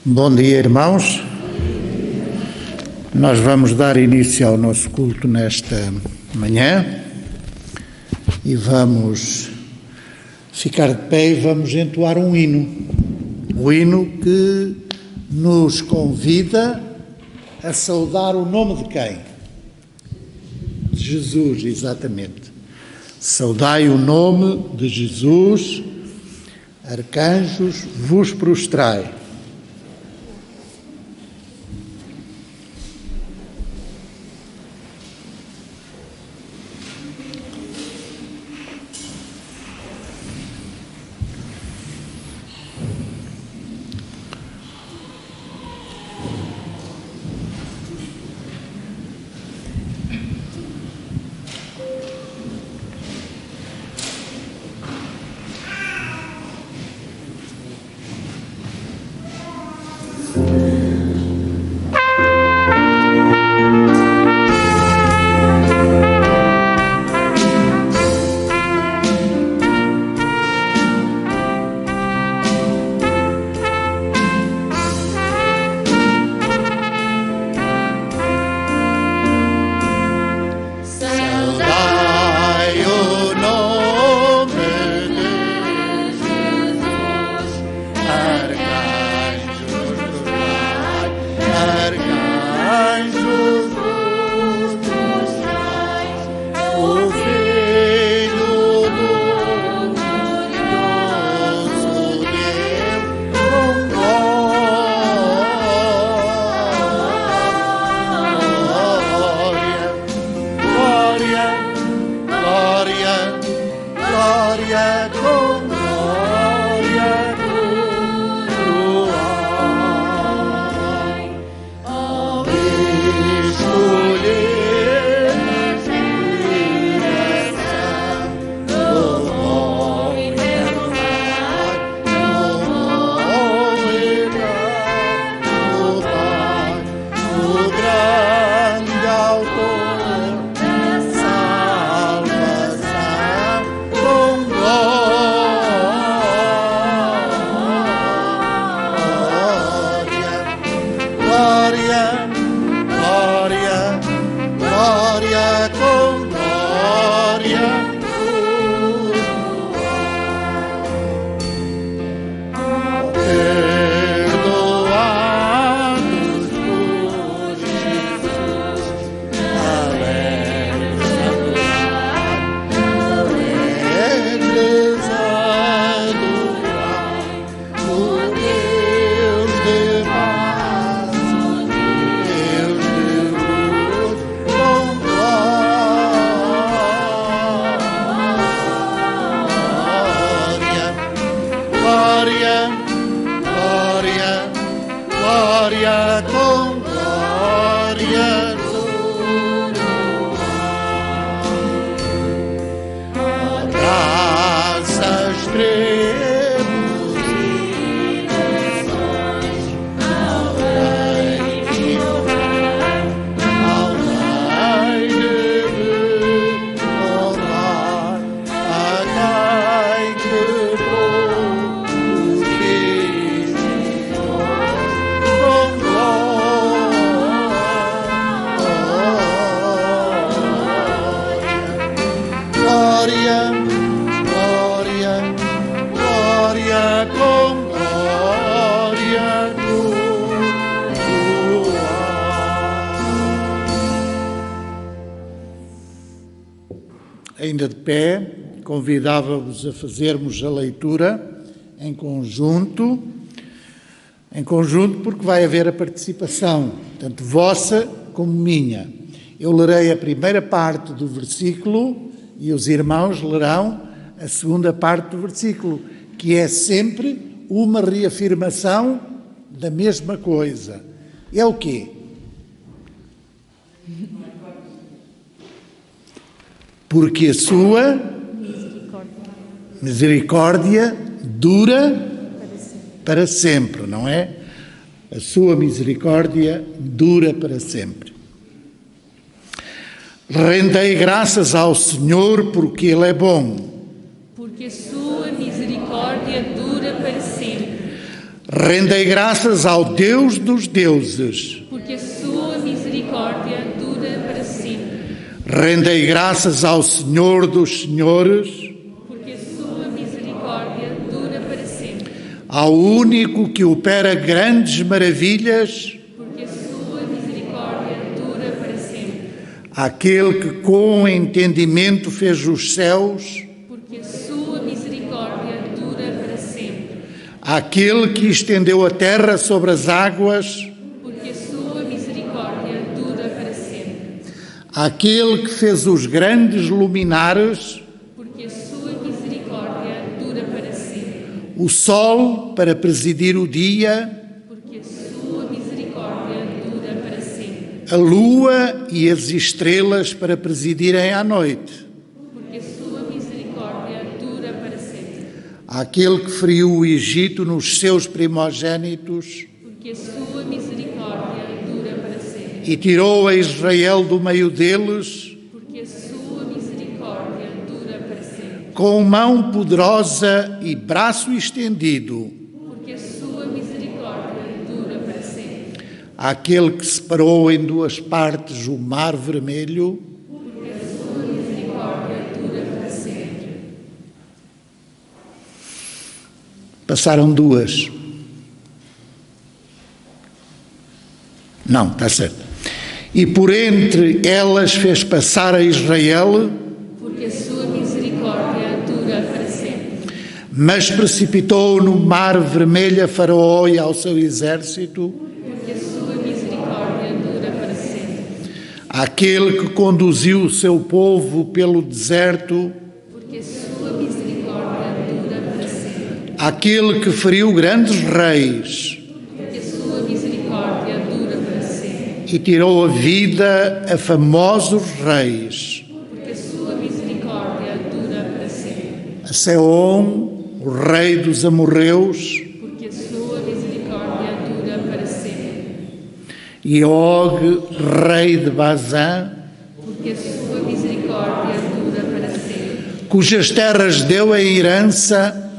Bom dia, irmãos. Nós vamos dar início ao nosso culto nesta manhã e vamos ficar de pé e vamos entoar um hino. O hino que nos convida a saudar o nome de quem? De Jesus, exatamente. Saudai o nome de Jesus, arcanjos, vos prostrai. Ainda de pé, convidava-vos a fazermos a leitura em conjunto porque vai haver a participação, tanto vossa como minha. Eu lerei a primeira parte do versículo e os irmãos lerão a segunda parte do versículo, que é sempre uma reafirmação da mesma coisa. É o quê? Porque a sua misericórdia dura para sempre, não é? A sua misericórdia dura para sempre. Rendei graças ao Senhor porque Ele é bom. Porque a sua misericórdia dura para sempre. Rendei graças ao Deus dos deuses, porque a sua misericórdia dura para sempre. Rendei graças ao Senhor dos senhores, Porque a sua misericórdia dura para sempre. ao único que opera grandes maravilhas, Porque a sua misericórdia dura para sempre. àquele que com entendimento fez os céus, Porque a sua misericórdia dura para sempre. àquele que estendeu a terra sobre as águas, Porque a sua misericórdia dura para sempre. àquele que fez os grandes luminares, Porque a sua misericórdia dura para sempre. o sol para presidir o dia, Porque a sua misericórdia dura para sempre. a lua e as estrelas para presidirem à noite, Porque a sua misericórdia dura para sempre. àquele que feriu o Egito nos seus primogênitos Porque a sua misericórdia dura para sempre. e tirou a Israel do meio deles, Porque a sua misericórdia dura para sempre. com mão poderosa e braço estendido, Porque a sua misericórdia dura para sempre. àquele que separou em duas partes o mar vermelho, Porque a sua misericórdia dura para sempre. passaram duas. Não, está certo. E por entre elas fez passar a Israel, Porque a sua misericórdia dura para sempre. mas precipitou no mar vermelho a Faraó e ao seu exército, Porque a sua misericórdia dura para sempre. àquele que conduziu o seu povo pelo deserto, Porque a sua misericórdia dura para sempre. àquele que feriu grandes reis Porque a sua misericórdia dura para sempre. e tirou a vida a famosos reis, Porque a sua misericórdia dura para sempre. a Seom, o rei dos amorreus, Porque a sua misericórdia dura para sempre. e Og, rei de Bazã, Porque a sua misericórdia dura para sempre. cujas terras deu em herança,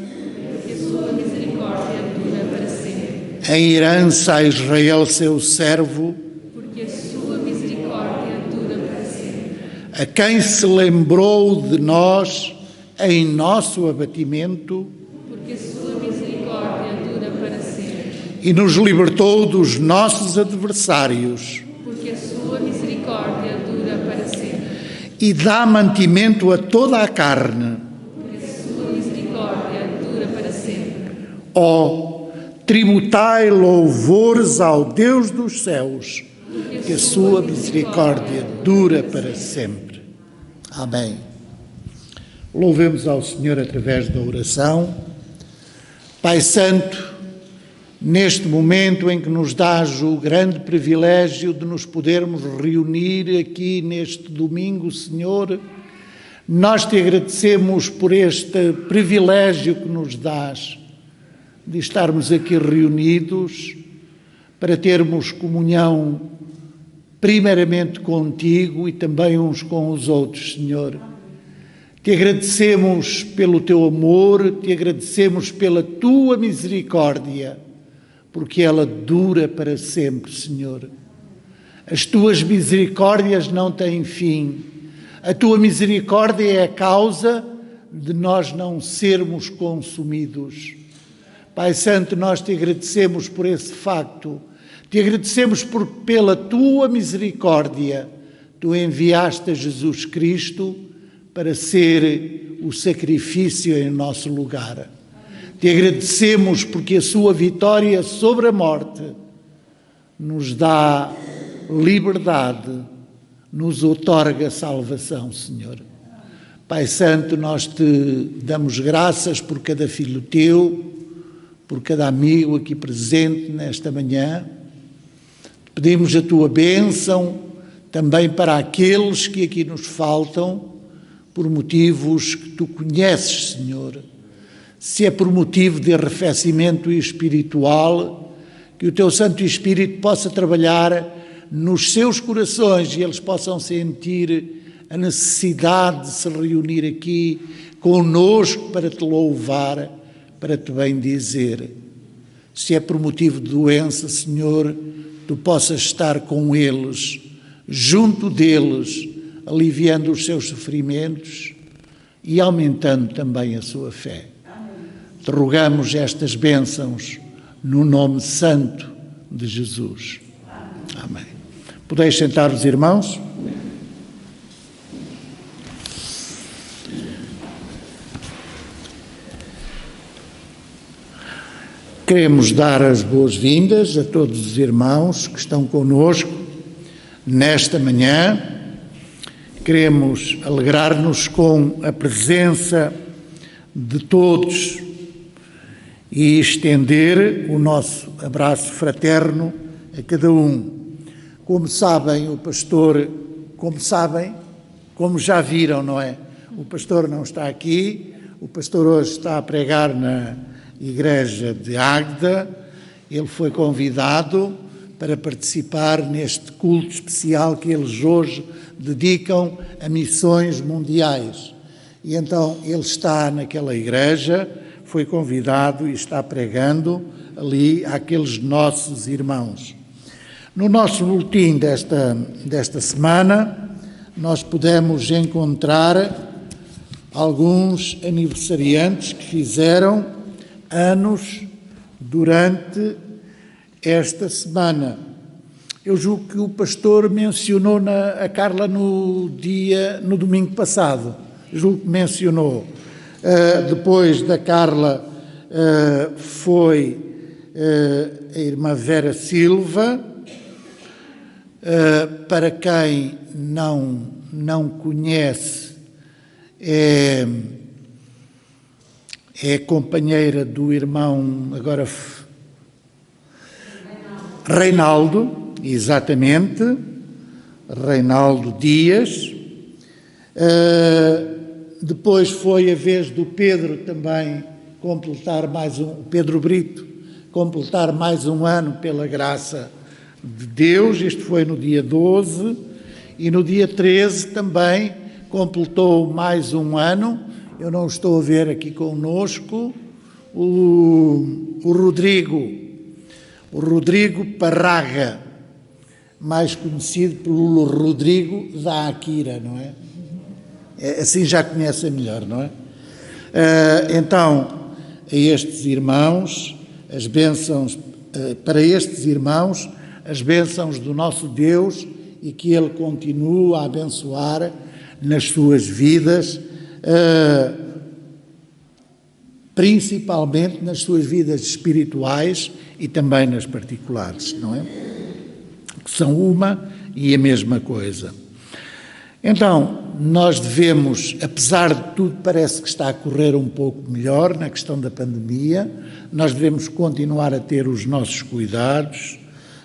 Porque a sua misericórdia dura para sempre. em herança a Israel seu servo, Porque a sua misericórdia dura para sempre. a quem se lembrou de nós em nosso abatimento Porque a sua misericórdia dura para sempre. e nos libertou dos nossos adversários Porque a sua misericórdia dura para sempre. e dá mantimento a toda a carne. Porque a sua misericórdia dura para sempre. Ó, tributai louvores ao Deus dos céus, que a sua misericórdia dura para sempre. Amém. Louvemos ao Senhor através da oração. Pai Santo, neste momento em que nos dás o grande privilégio de nos podermos reunir aqui neste domingo, Senhor, nós te agradecemos por este privilégio que nos dás de estarmos aqui reunidos para termos comunhão primeiramente contigo e também uns com os outros, Senhor. Te agradecemos pelo teu amor, te agradecemos pela tua misericórdia, porque ela dura para sempre, Senhor. As tuas misericórdias não têm fim. A tua misericórdia é a causa de nós não sermos consumidos. Pai Santo, nós te agradecemos por esse facto. Te agradecemos porque pela tua misericórdia tu enviaste a Jesus Cristo para ser o sacrifício em nosso lugar. Te agradecemos porque a sua vitória sobre a morte nos dá liberdade, nos outorga salvação, Senhor. Pai Santo, nós te damos graças por cada filho teu, por cada amigo aqui presente nesta manhã. Pedimos a tua bênção também para aqueles que aqui nos faltam, por motivos que tu conheces, Senhor. Se é por motivo de arrefecimento espiritual, que o teu Santo Espírito possa trabalhar nos seus corações e eles possam sentir a necessidade de se reunir aqui conosco para te louvar, para te bendizer. Se é por motivo de doença, Senhor, Tu possas estar com eles, junto deles, aliviando os seus sofrimentos e aumentando também a sua fé. Te rogamos estas bênçãos no nome santo de Jesus. Amém. Podeis sentar-vos, irmãos? Queremos dar as boas-vindas a todos os irmãos que estão conosco nesta manhã. Queremos alegrar-nos com a presença de todos e estender o nosso abraço fraterno a cada um. Como sabem, como já viram, não é? O pastor não está aqui, o pastor hoje está a pregar na Igreja de Águeda. Ele foi convidado para participar neste culto especial que eles hoje dedicam a missões mundiais. E então ele está naquela igreja, foi convidado e está pregando ali àqueles nossos irmãos. No nosso boletim desta semana, nós pudemos encontrar alguns aniversariantes que fizeram anos durante esta semana. Eu julgo que o pastor mencionou a Carla no domingo passado. Julgo que mencionou. Depois da Carla foi a irmã Vera Silva. Para quem não conhece, é companheira do irmão agora Reinaldo, exatamente, Reinaldo Dias. Depois foi a vez do Pedro também Pedro Brito, completar mais um ano pela graça de Deus. Este foi no dia 12 e no dia 13 também completou mais um ano. Eu não estou a ver aqui conosco o Rodrigo Parraga, mais conhecido pelo Rodrigo da Akira, não é? Assim já conhece melhor, não é? Então, a estes irmãos, as bênçãos, para estes irmãos, as bênçãos do nosso Deus, e que Ele continue a abençoar nas suas vidas, principalmente nas suas vidas espirituais e também nas particulares, não é? Que são uma e a mesma coisa. Então, nós devemos, apesar de tudo, parece que está a correr um pouco melhor na questão da pandemia, nós devemos continuar a ter os nossos cuidados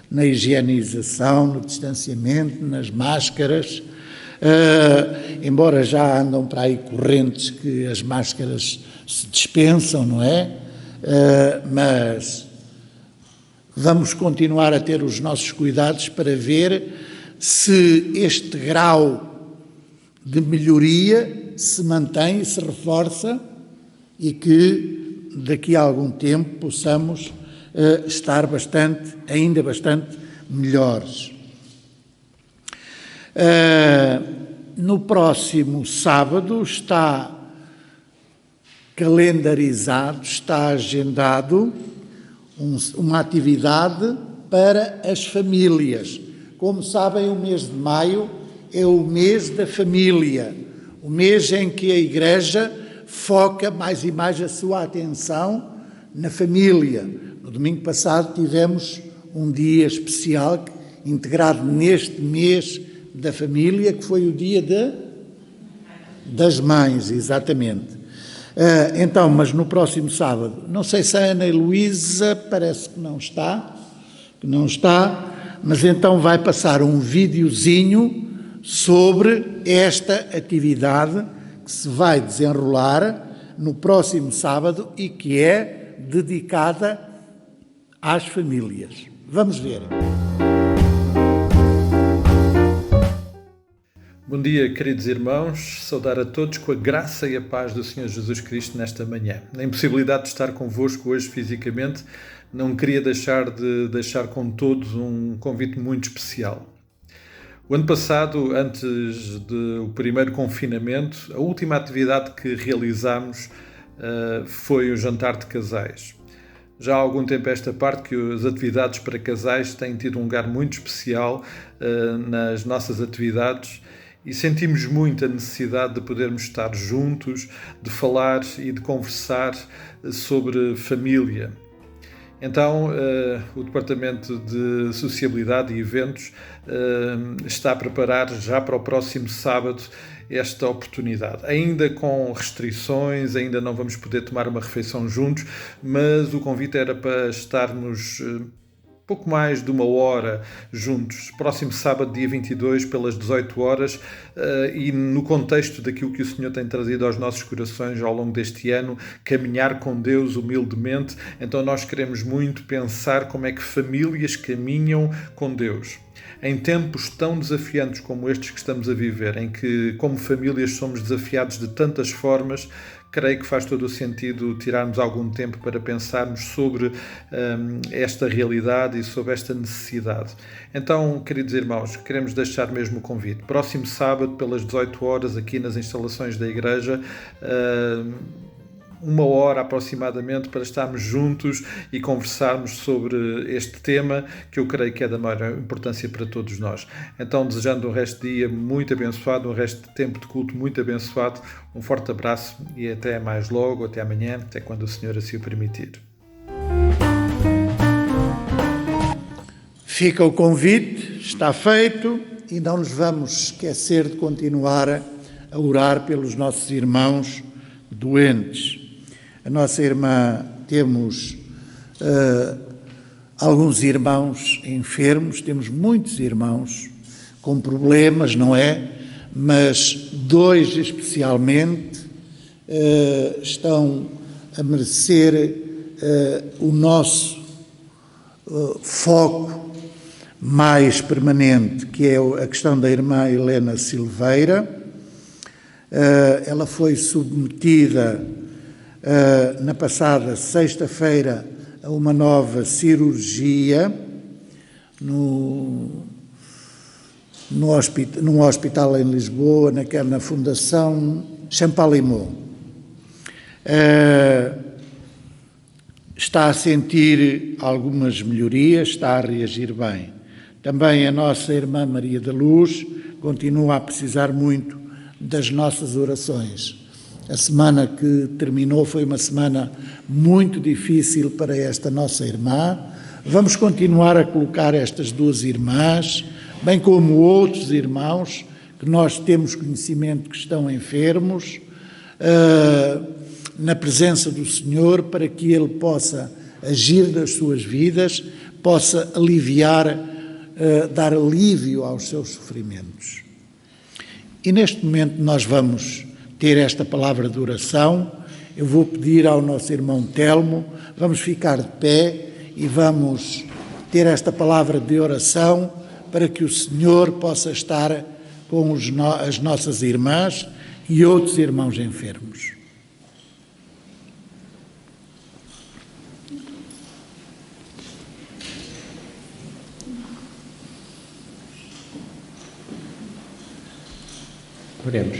na higienização, no distanciamento, nas máscaras, embora já andam para aí correntes que as máscaras se dispensam, não é? Mas vamos continuar a ter os nossos cuidados para ver se este grau de melhoria se mantém e se reforça e que daqui a algum tempo possamos estar ainda bastante melhores. No próximo sábado está calendarizado, está agendado uma atividade para as famílias. Como sabem, o mês de maio é o mês da família, o mês em que a Igreja foca mais e mais a sua atenção na família. No domingo passado tivemos um dia especial integrado neste mês da família, que foi o dia das mães, exatamente. Então, mas no próximo sábado, não sei se a Ana Heloísa, parece que não está, mas então vai passar um videozinho sobre esta atividade que se vai desenrolar no próximo sábado e que é dedicada às famílias. Vamos ver. Bom dia, queridos irmãos. Saudar a todos com a graça e a paz do Senhor Jesus Cristo nesta manhã. Na impossibilidade de estar convosco hoje fisicamente, não queria deixar de deixar com todos um convite muito especial. O ano passado, antes do primeiro confinamento, a última atividade que realizámos foi o jantar de casais. Já há algum tempo esta parte que as atividades para casais têm tido um lugar muito especial nas nossas atividades e sentimos muito a necessidade de podermos estar juntos, de falar e de conversar sobre família. Então, o Departamento de Sociabilidade e Eventos está a preparar já para o próximo sábado esta oportunidade. Ainda com restrições, ainda não vamos poder tomar uma refeição juntos, mas o convite era para estarmos pouco mais de 1 hora juntos, próximo sábado, dia 22, pelas 18 horas, e no contexto daquilo que o Senhor tem trazido aos nossos corações ao longo deste ano, caminhar com Deus humildemente. Então nós queremos muito pensar como é que famílias caminham com Deus. Em tempos tão desafiantes como estes que estamos a viver, em que como famílias somos desafiados de tantas formas, creio que faz todo o sentido tirarmos algum tempo para pensarmos sobre esta realidade e sobre esta necessidade. Então, queridos irmãos, queremos deixar mesmo o convite. Próximo sábado, pelas 18 horas, aqui nas instalações da igreja, 1 hora aproximadamente, para estarmos juntos e conversarmos sobre este tema que eu creio que é da maior importância para todos nós. Então, desejando um resto de dia muito abençoado, um resto de tempo de culto muito abençoado, um forte abraço e até mais logo, até amanhã, até quando o Senhor assim o permitir. Fica o convite, está feito, e não nos vamos esquecer de continuar a orar pelos nossos irmãos doentes. A nossa irmã, temos alguns irmãos enfermos, temos muitos irmãos com problemas, não é? Mas 2 especialmente estão a merecer o nosso foco mais permanente, que é a questão da irmã Helena Silveira. Ela foi submetida na passada sexta-feira a uma nova cirurgia num hospital em Lisboa, na Fundação Champalimau. Está a sentir algumas melhorias, está a reagir bem. Também a nossa irmã Maria da Luz continua a precisar muito das nossas orações. A semana que terminou foi uma semana muito difícil para esta nossa irmã. Vamos continuar a colocar estas 2 irmãs, bem como outros irmãos que nós temos conhecimento que estão enfermos, na presença do Senhor, para que Ele possa agir nas suas vidas, possa aliviar, dar alívio aos seus sofrimentos. E neste momento nós vamos ter esta palavra de oração. Eu vou pedir ao nosso irmão Telmo, vamos ficar de pé e vamos ter esta palavra de oração para que o Senhor possa estar com as nossas irmãs e outros irmãos enfermos. Oremos.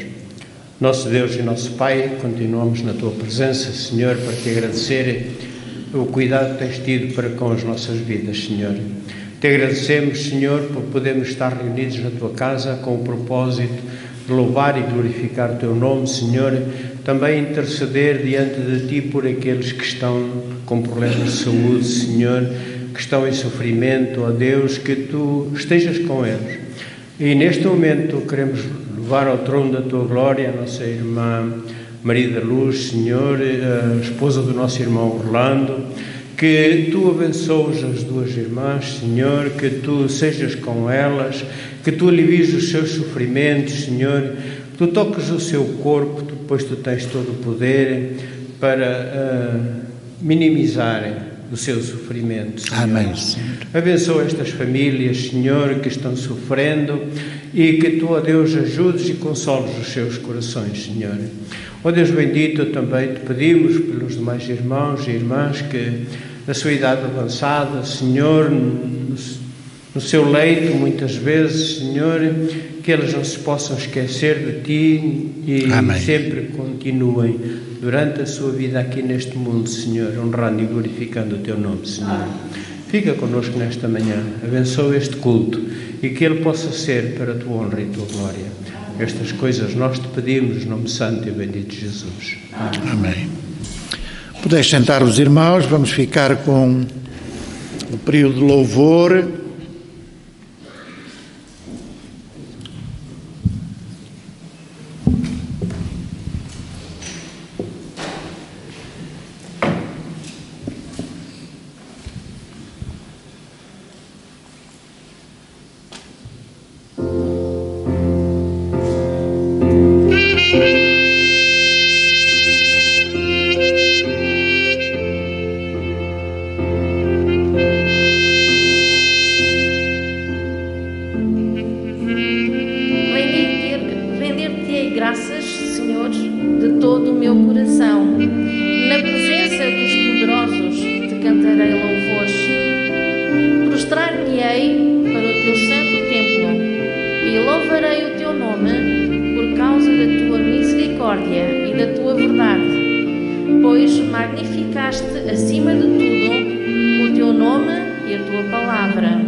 Nosso Deus e nosso Pai, continuamos na Tua presença, Senhor, para Te agradecer o cuidado que Tens tido para com as nossas vidas, Senhor. Te agradecemos, Senhor, por podermos estar reunidos na Tua casa com o propósito de louvar e glorificar o Teu nome, Senhor. Também interceder diante de Ti por aqueles que estão com problemas de saúde, Senhor, que estão em sofrimento, ó Deus, que Tu estejas com eles. E neste momento queremos levar ao trono da Tua glória a nossa irmã Maria da Luz, Senhor, a esposa do nosso irmão Orlando, que Tu abençoes as 2 irmãs, Senhor, que Tu sejas com elas, que Tu alivies os seus sofrimentos, Senhor, que Tu toques o seu corpo, pois Tu tens todo o poder para minimizarem o seu sofrimento, Senhor. Amém, Senhor. Abençoa estas famílias, Senhor, que estão sofrendo e que Tu, ó Deus, ajudes e consoles os seus corações, Senhor. Ó Deus bendito, também Te pedimos pelos demais irmãos e irmãs que na sua idade avançada, Senhor, no seu leito, muitas vezes, Senhor, que eles não se possam esquecer de Ti e Amém. sempre continuem durante a sua vida aqui neste mundo, Senhor, honrando e glorificando o Teu nome, Senhor. Fica connosco nesta manhã, abençoa este culto e que ele possa ser para a Tua honra e a Tua glória. Estas coisas nós te pedimos, no nome santo e bendito de Jesus. Amém. Amém. Podeis sentar os irmãos, vamos ficar com o período de louvor. Render-te-ei graças, Senhor, de todo o meu coração. Na presença dos poderosos te cantarei louvores. Prostrar-me-ei para o teu santo templo e louvarei o teu nome por causa da tua misericórdia e da tua verdade, pois magnificaste acima de tudo o teu nome e a tua palavra.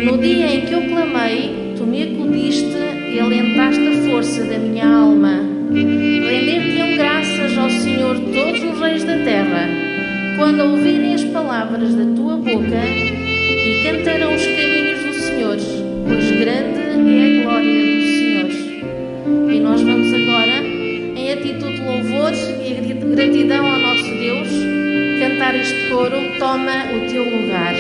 No dia em que eu clamei, tu me acudiste e alentaste a força da minha alma. Render-te-ão graças ao Senhor todos os reis da terra, quando ouvirem as palavras da tua boca, e cantarão os caminhos do Senhor, pois grande é a glória do Senhor. E nós vamos agora, em atitude de louvor e gratidão ao nosso Deus, cantar este coro, Toma o teu lugar. Toma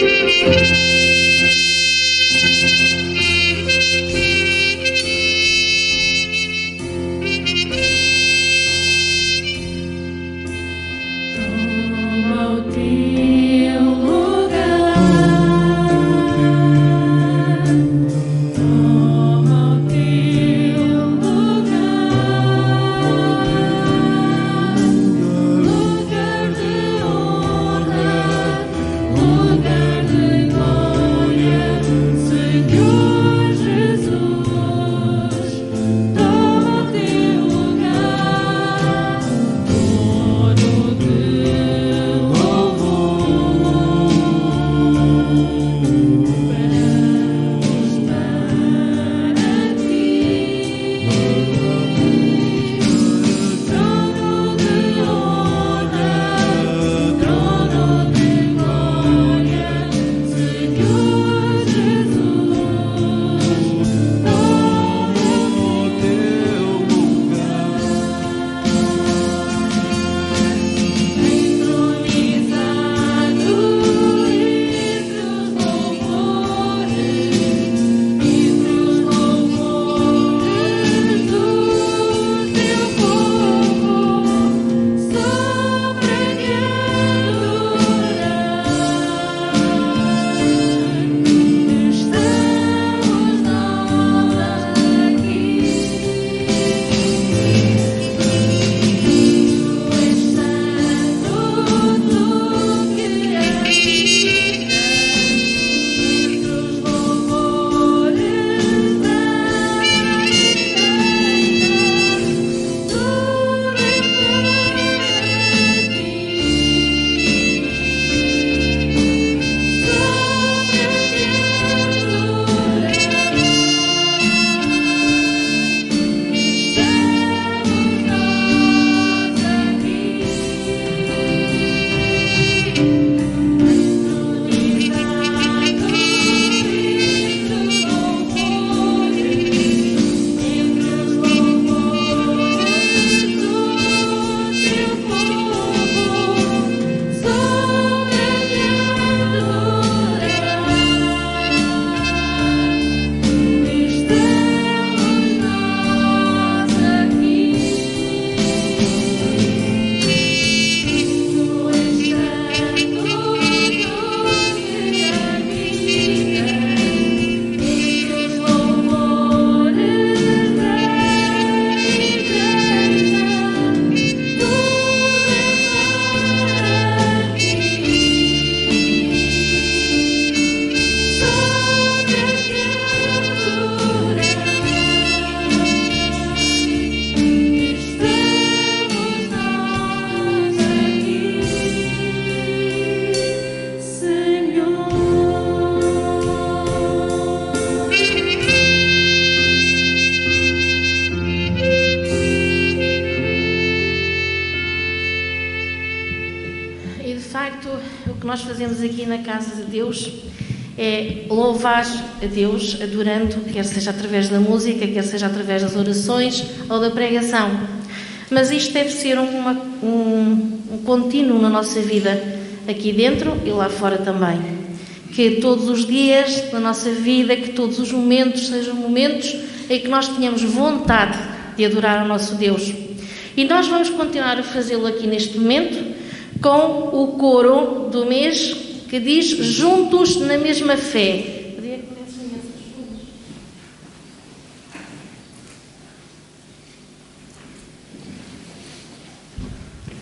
o teu lugar. nós fazemos aqui na casa de Deus é louvar a Deus, adorando, quer seja através da música, quer seja através das orações ou da pregação. Mas isto deve ser um contínuo na nossa vida, aqui dentro e lá fora também. Que todos os dias da nossa vida, que todos os momentos sejam momentos em que nós tenhamos vontade de adorar ao nosso Deus. E nós vamos continuar a fazê-lo aqui neste momento com o coro do mês que diz Juntos na Mesma Fé.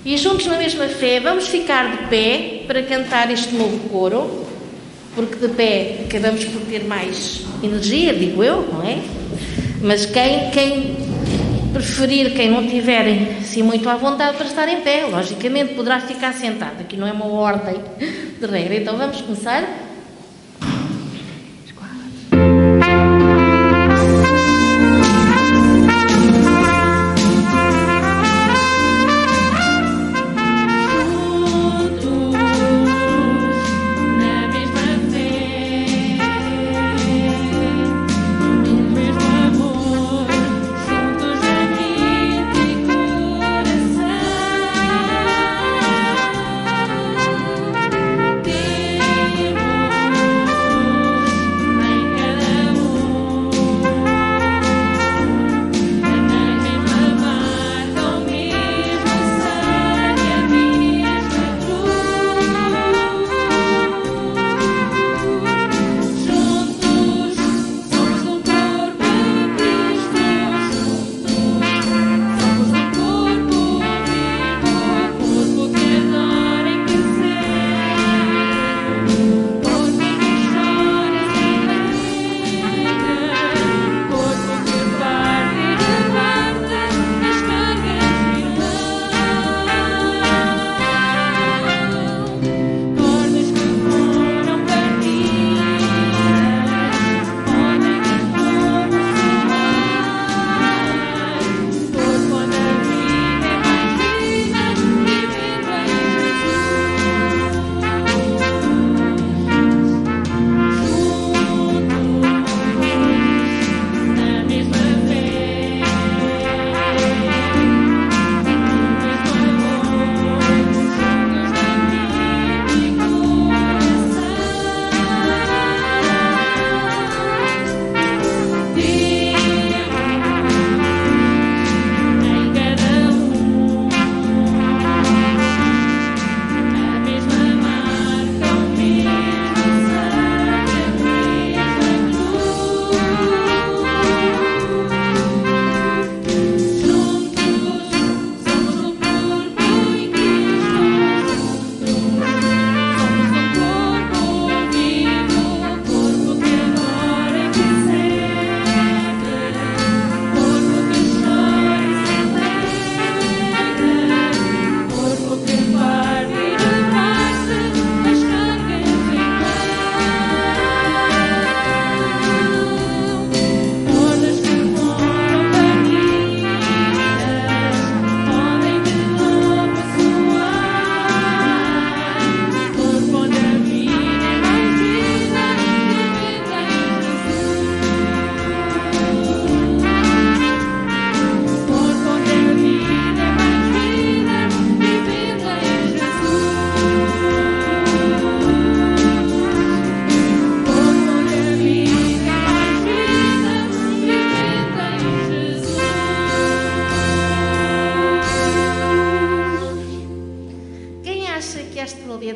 E juntos na mesma fé, vamos ficar de pé para cantar este novo coro, porque de pé acabamos por ter mais energia, digo eu, não é? Mas quem preferir, quem não tiver assim muito à vontade para estar em pé, logicamente poderá ficar sentado. Aqui não é uma ordem de regra. Então vamos começar.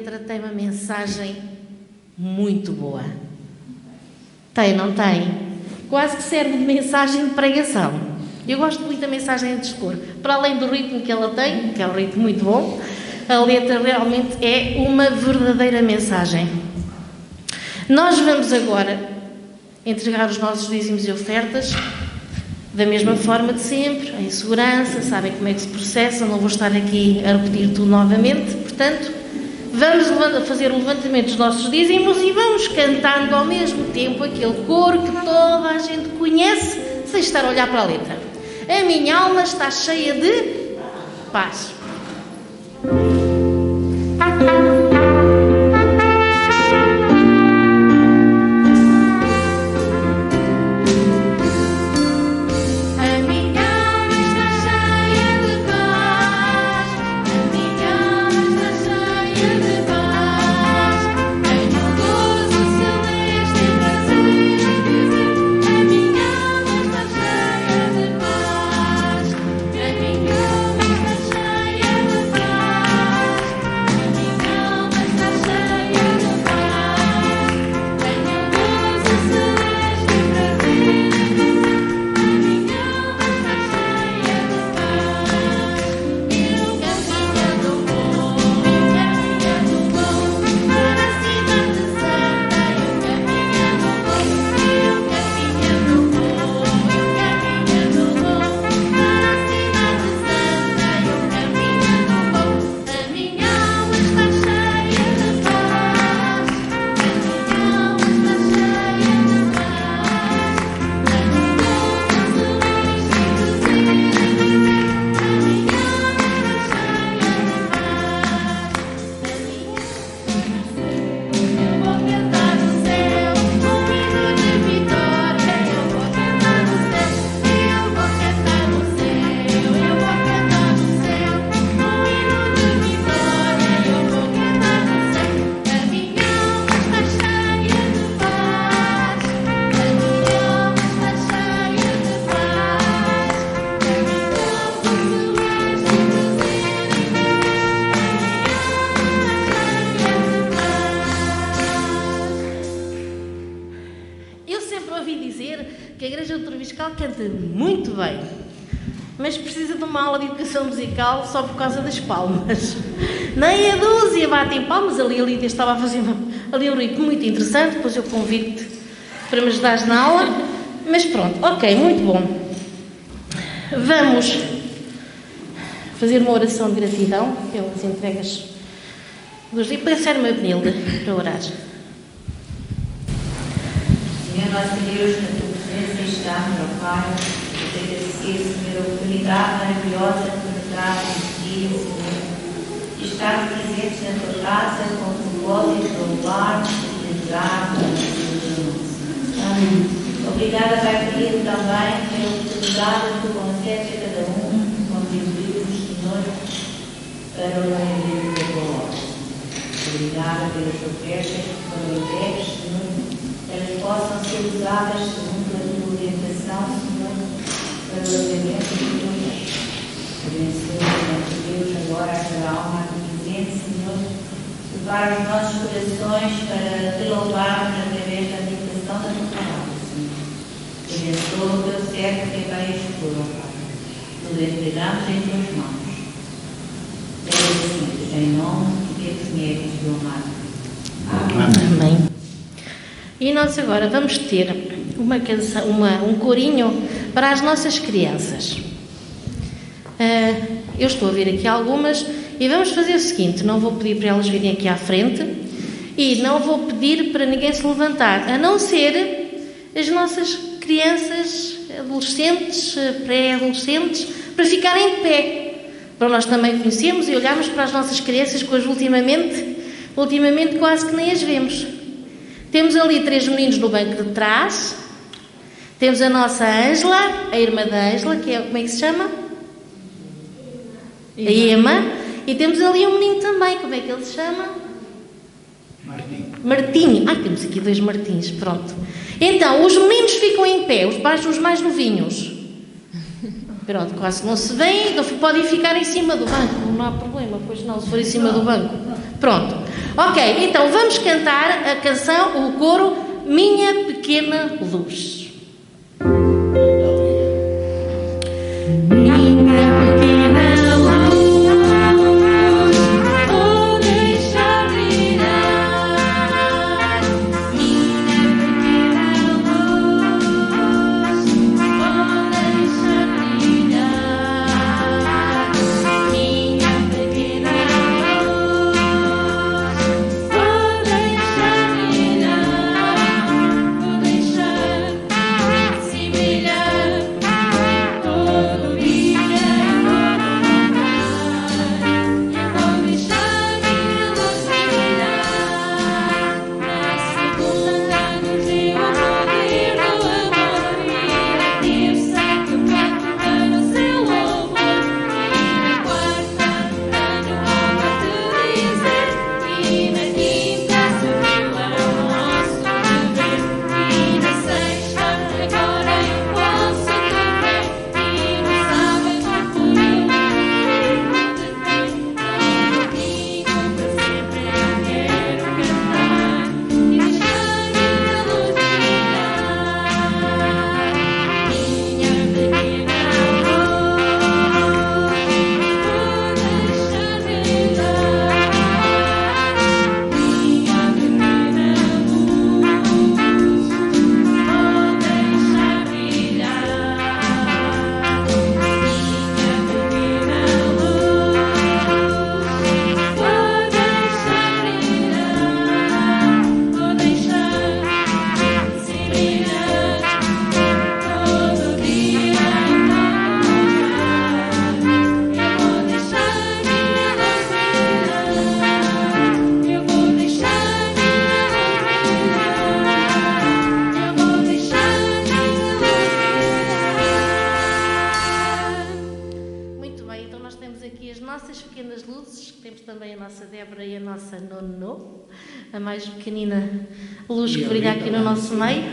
letra tem uma mensagem muito boa. Tem, não tem? Quase que serve de mensagem de pregação. Eu gosto muito da mensagem de dispor. Para além do ritmo que ela tem, que é um ritmo muito bom, a letra realmente é uma verdadeira mensagem. Nós vamos agora entregar os nossos dízimos e ofertas da mesma forma de sempre, em segurança, sabem como é que se processa, não vou estar aqui a repetir tudo novamente, portanto, vamos fazer um levantamento dos nossos dízimos e vamos cantando ao mesmo tempo aquele coro que toda a gente conhece, sem estar a olhar para a letra. A minha alma está cheia de paz. dizer que a Igreja do Troviscal canta muito bem, mas precisa de uma aula de educação musical só por causa das palmas. Nem a dúzia batem palmas. Ali a Lídia estava a fazer ali um ritmo muito interessante, depois eu convido-te para me ajudares na aula. Mas pronto, ok, muito bom. Vamos fazer uma oração de gratidão pelas entregas dos livros. Pode ser uma Benilde para orar. Senhor nosso Deus, na tua presença estamos, ó Pai, e te agradecer, Senhor, a oportunidade maravilhosa que nos traz neste dia, Senhor, de estar presentes na tua casa com o propósito de louvar-nos e de adorar-nos a tua Amém. Obrigada, Pai querido, também pela oportunidade que tu concedes a cada um, contribuirmos, Senhor, para o reino da tua obra. Obrigada pelas ofertas que foram entregues, Senhor, elas possam ser usadas segundo a tua orientação, Senhor, para o alimento do teu reino. Abençoa, nosso Deus, agora esta alma presente, Senhor, prepara os nossos corações para te louvarmos através da meditação da tua palavra, Senhor. Abençoa o teu servo que vai expor, ó Pai. Nos entregamos em tuas mãos. Agradecidos em nome de Deus, Senhor, do amado. Amém. E nós agora vamos ter uma canção, um corinho para as nossas crianças. Eu estou a ver aqui algumas e vamos fazer o seguinte: não vou pedir para elas virem aqui à frente e não vou pedir para ninguém se levantar, a não ser as nossas crianças, adolescentes, pré-adolescentes, para ficarem de pé, para nós também conhecermos e olharmos para as nossas crianças, que hoje ultimamente quase que nem as vemos. Temos ali 3 meninos no banco de trás. Temos a nossa Ângela, a irmã da Ângela, que é, como é que se chama? A Ema. E temos ali um menino também, como é que ele se chama? Martinho. Ai, temos aqui 2 Martins, pronto. Então, os meninos ficam em pé, os mais novinhos. Pronto, quase não se vêem, então podem ficar em cima do banco, não há problema, pois não, se for em cima do banco. Pronto. Ok, então vamos cantar a canção, o coro Minha Pequena Luz. A mais pequenina luz que brilha aqui no nosso meio.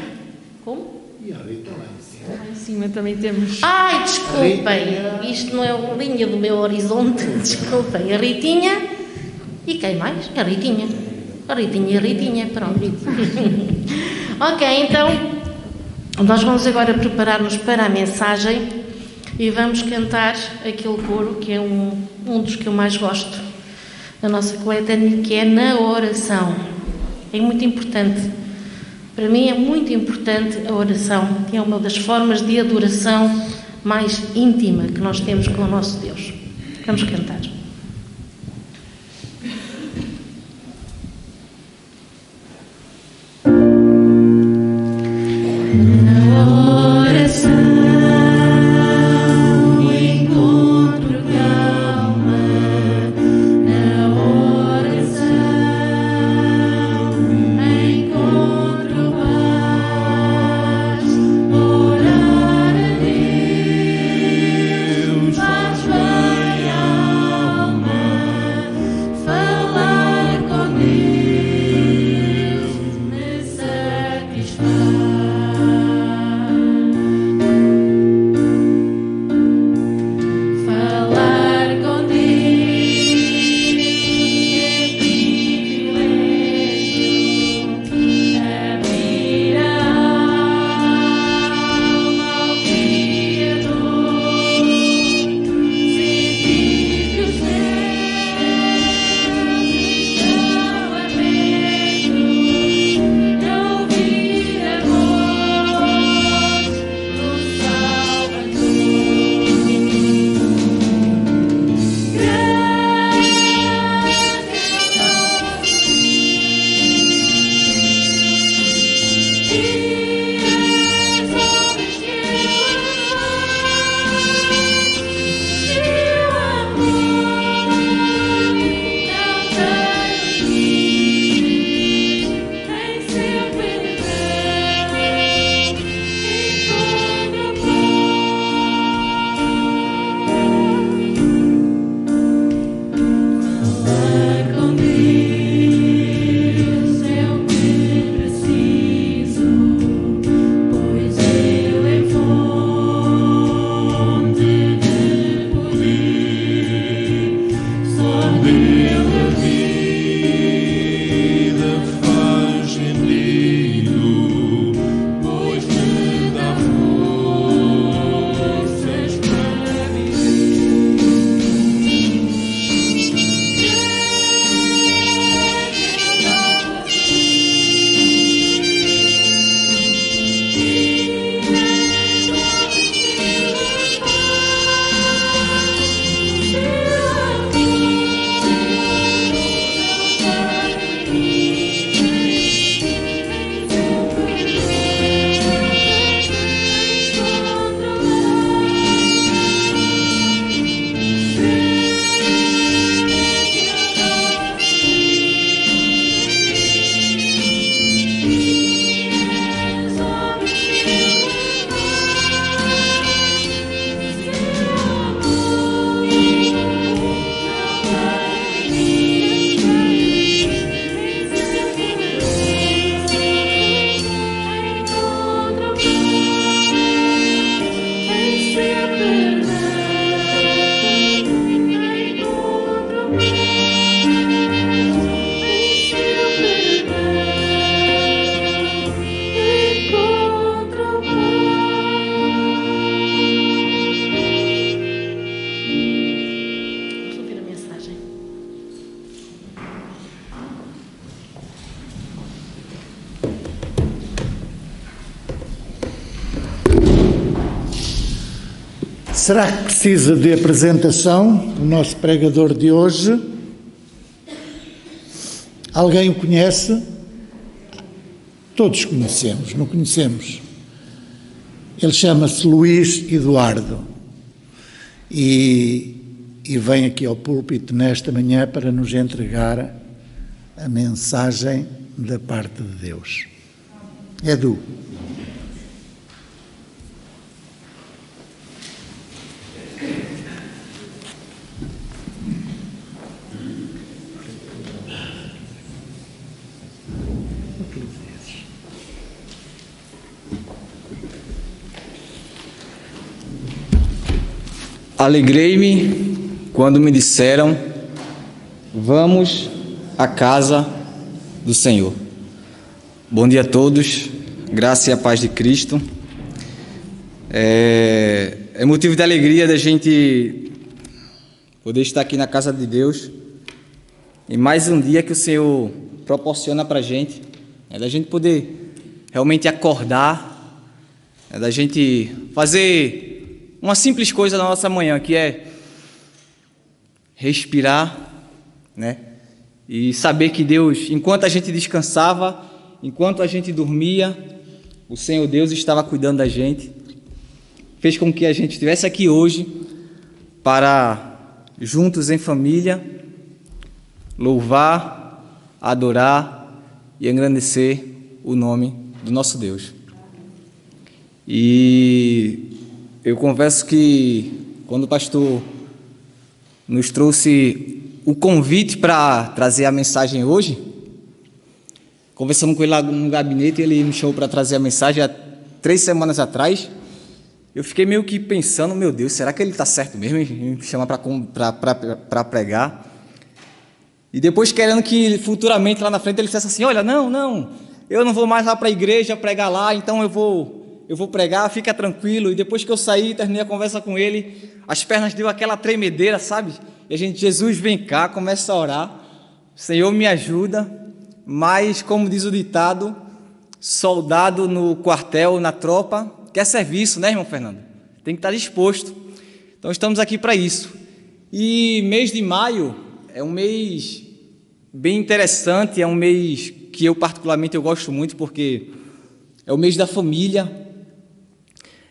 Como? E a Rita lá em cima. Lá em cima também temos. Ai, desculpem, isto não é a linha do meu horizonte. Desculpem, a Ritinha. E quem mais? A Ritinha. A Ritinha, pronto. Ok, então Nós vamos agora preparar-nos para a mensagem e vamos cantar aquele coro que é um dos que eu mais gosto da nossa coletânea, que é Na Oração. É muito importante. Para mim é muito importante a oração, que é uma das formas de adoração mais íntima que nós temos com o nosso Deus. Vamos cantar. Será que precisa de apresentação o nosso pregador de hoje? Alguém o conhece? Todos conhecemos, não conhecemos? Ele chama-se Luís Eduardo e vem aqui ao púlpito nesta manhã para nos entregar a mensagem da parte de Deus. Edu. Alegrei-me quando me disseram: vamos à casa do Senhor. Bom dia a todos, graça e a paz de Cristo. É motivo de alegria da gente poder estar aqui na casa de Deus e mais um dia que o Senhor proporciona para a gente, da gente poder realmente acordar, da gente fazer uma simples coisa na nossa manhã, que é respirar, né? E saber que Deus, enquanto a gente descansava, enquanto a gente dormia, o Senhor Deus estava cuidando da gente, fez com que a gente estivesse aqui hoje para, juntos em família, louvar, adorar e engrandecer o nome do nosso Deus. E eu confesso que quando o pastor nos trouxe o convite para trazer a mensagem hoje, conversando com ele lá no gabinete, ele me chamou para trazer a mensagem há 3 semanas atrás. Eu fiquei meio que pensando, meu Deus, será que ele está certo mesmo em me chamar para pregar? E depois querendo que futuramente lá na frente ele dissesse assim, olha, não, eu não vou mais lá para a igreja pregar lá, então eu vou pregar, fica tranquilo. E depois que eu saí, terminei a conversa com ele, as pernas deu aquela tremedeira, sabe? E a gente, Jesus, vem cá, começa a orar, Senhor, me ajuda. Mas, como diz o ditado, soldado no quartel, na tropa, quer serviço, né, irmão Fernando? Tem que estar disposto. Então, estamos aqui para isso. E mês de maio é um mês bem interessante, é um mês que eu particularmente gosto muito, porque é o mês da família,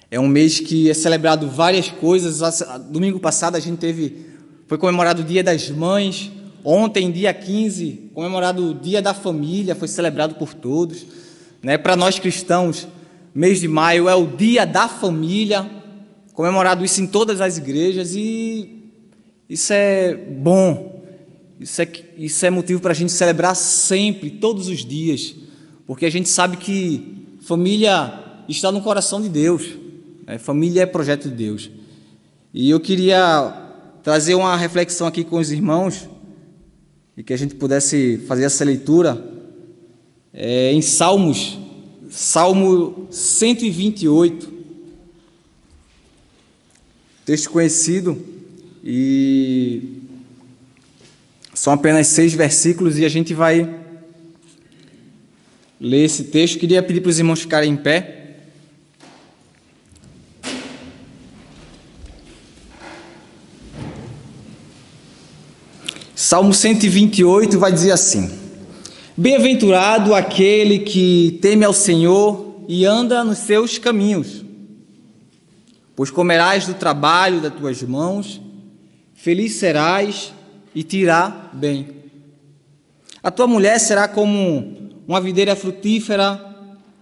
é um mês que é celebrado várias coisas. Domingo passado foi comemorado o Dia das Mães, ontem, dia 15, comemorado o Dia da Família, foi celebrado por todos, né? Para nós cristãos, mês de maio é o Dia da Família, comemorado isso em todas as igrejas, e isso é bom, isso é motivo para a gente celebrar sempre, todos os dias, porque a gente sabe que família está no coração de Deus, né? Família é projeto de Deus. E eu queria trazer uma reflexão aqui com os irmãos, e que a gente pudesse fazer essa leitura em Salmo 128, texto conhecido, e são apenas 6 versículos, e a gente vai ler esse texto. Queria pedir para os irmãos ficarem em pé. Salmo 128 vai dizer assim: bem-aventurado aquele que teme ao Senhor e anda nos seus caminhos, pois comerás do trabalho das tuas mãos, feliz serás e te irá bem. A tua mulher será como uma videira frutífera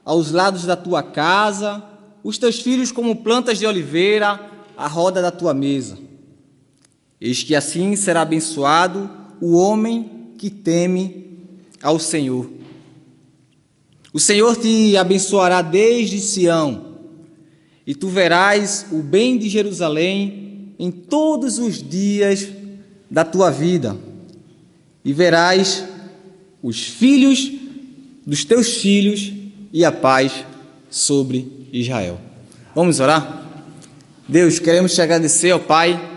aos lados da tua casa, os teus filhos como plantas de oliveira à roda da tua mesa. Eis que assim será abençoado o homem que teme ao Senhor. O Senhor te abençoará desde Sião, e tu verás o bem de Jerusalém em todos os dias da tua vida, e verás os filhos dos teus filhos e a paz sobre Israel. Vamos orar? Deus, queremos te agradecer, ó Pai,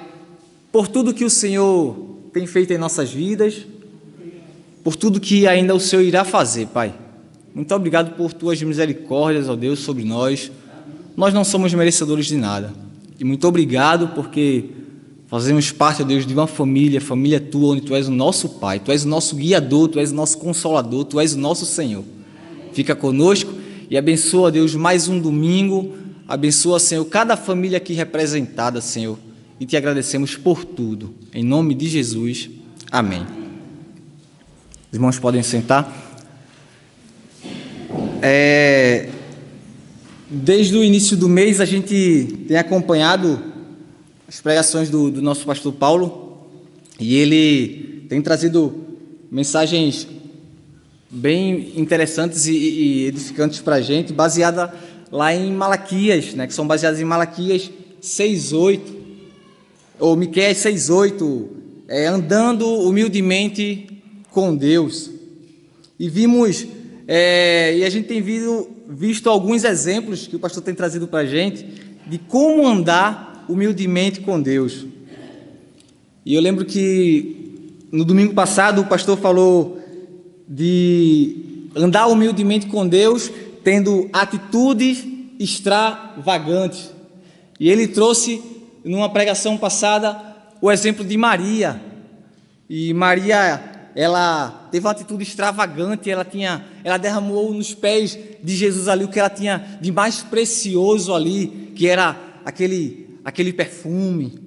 por tudo que o Senhor tem feito em nossas vidas, por tudo que ainda o Senhor irá fazer, Pai. Muito obrigado por tuas misericórdias, ó Deus, sobre nós. Nós não somos merecedores de nada. E muito obrigado porque fazemos parte, ó Deus, de uma família tua, onde tu és o nosso Pai, tu és o nosso guiador, tu és o nosso consolador, tu és o nosso Senhor. Fica conosco e abençoa, Deus, mais um domingo. Abençoa, Senhor, cada família aqui representada, Senhor. E te agradecemos por tudo. Em nome de Jesus. Amém. Os irmãos podem sentar. Desde o início do mês a gente tem acompanhado as pregações do nosso pastor Paulo, e ele tem trazido mensagens bem interessantes e edificantes para a gente, baseada lá em Malaquias, né, que são baseadas em Malaquias 6:8, ou Miqueias 6:8, andando humildemente com Deus. E vimos, e a gente tem visto alguns exemplos que o pastor tem trazido para a gente, de como andar humildemente com Deus. E eu lembro que no domingo passado o pastor falou de andar humildemente com Deus, tendo atitudes extravagantes. E ele trouxe, numa pregação passada, o exemplo de Maria. E Maria, ela teve uma atitude extravagante, ela derramou nos pés de Jesus ali o que ela tinha de mais precioso ali, que era aquele perfume.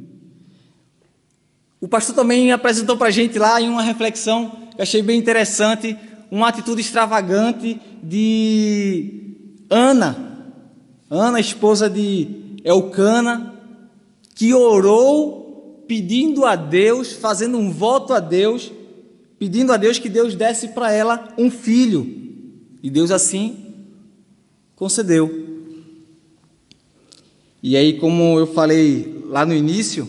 O pastor também apresentou para a gente lá em uma reflexão que eu achei bem interessante, uma atitude extravagante de Ana, esposa de Elcana, que orou pedindo a Deus, fazendo um voto a Deus, pedindo a Deus que Deus desse para ela um filho. E Deus assim concedeu. E aí, como eu falei lá no início,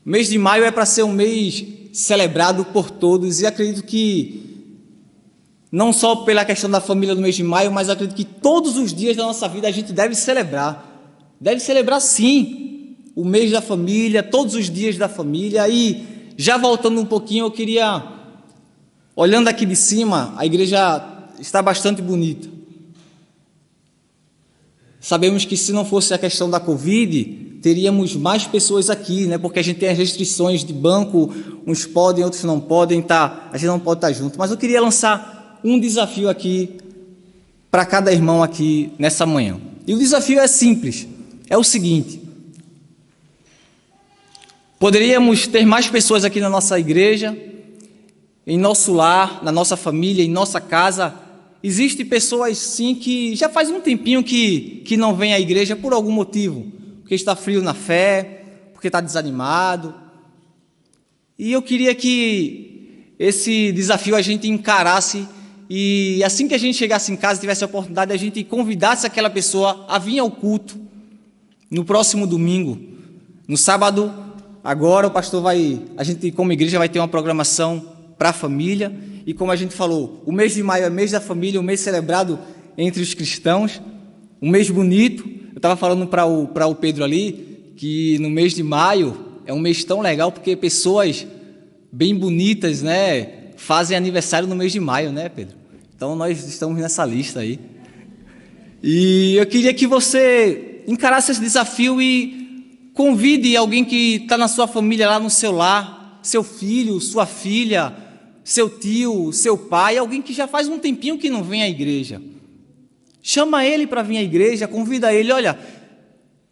o mês de maio é para ser um mês celebrado por todos, e acredito que não só pela questão da família no mês de maio, mas acredito que todos os dias da nossa vida a gente deve celebrar. Deve celebrar sim o mês da família, todos os dias da família. E já voltando um pouquinho, eu queria, olhando aqui de cima, a igreja está bastante bonita. Sabemos que se não fosse a questão da Covid, teríamos mais pessoas aqui, né? Porque a gente tem as restrições de banco, uns podem, outros não podem, a gente não pode estar junto. Mas eu queria lançar um desafio aqui para cada irmão aqui nessa manhã. E o desafio é simples, é o seguinte: poderíamos ter mais pessoas aqui na nossa igreja, em nosso lar, na nossa família, em nossa casa. Existem pessoas sim que já faz um tempinho que não vêm à igreja por algum motivo, porque está frio na fé, porque está desanimado. E eu queria que esse desafio a gente encarasse, e assim que a gente chegasse em casa, tivesse a oportunidade, a gente convidasse aquela pessoa a vir ao culto no próximo domingo. No sábado, agora a gente como igreja vai ter uma programação para a família, e como a gente falou, o mês de maio é mês da família, um mês celebrado entre os cristãos, um mês bonito. Eu estava falando para o Pedro ali, que no mês de maio é um mês tão legal, porque pessoas bem bonitas, né, fazem aniversário no mês de maio, né, Pedro? Então nós estamos nessa lista aí. E eu queria que você encarasse esse desafio e convide alguém que está na sua família, lá no seu lar, seu filho, sua filha, seu tio, seu pai, alguém que já faz um tempinho que não vem à igreja. Chama ele para vir à igreja, convida ele. Olha,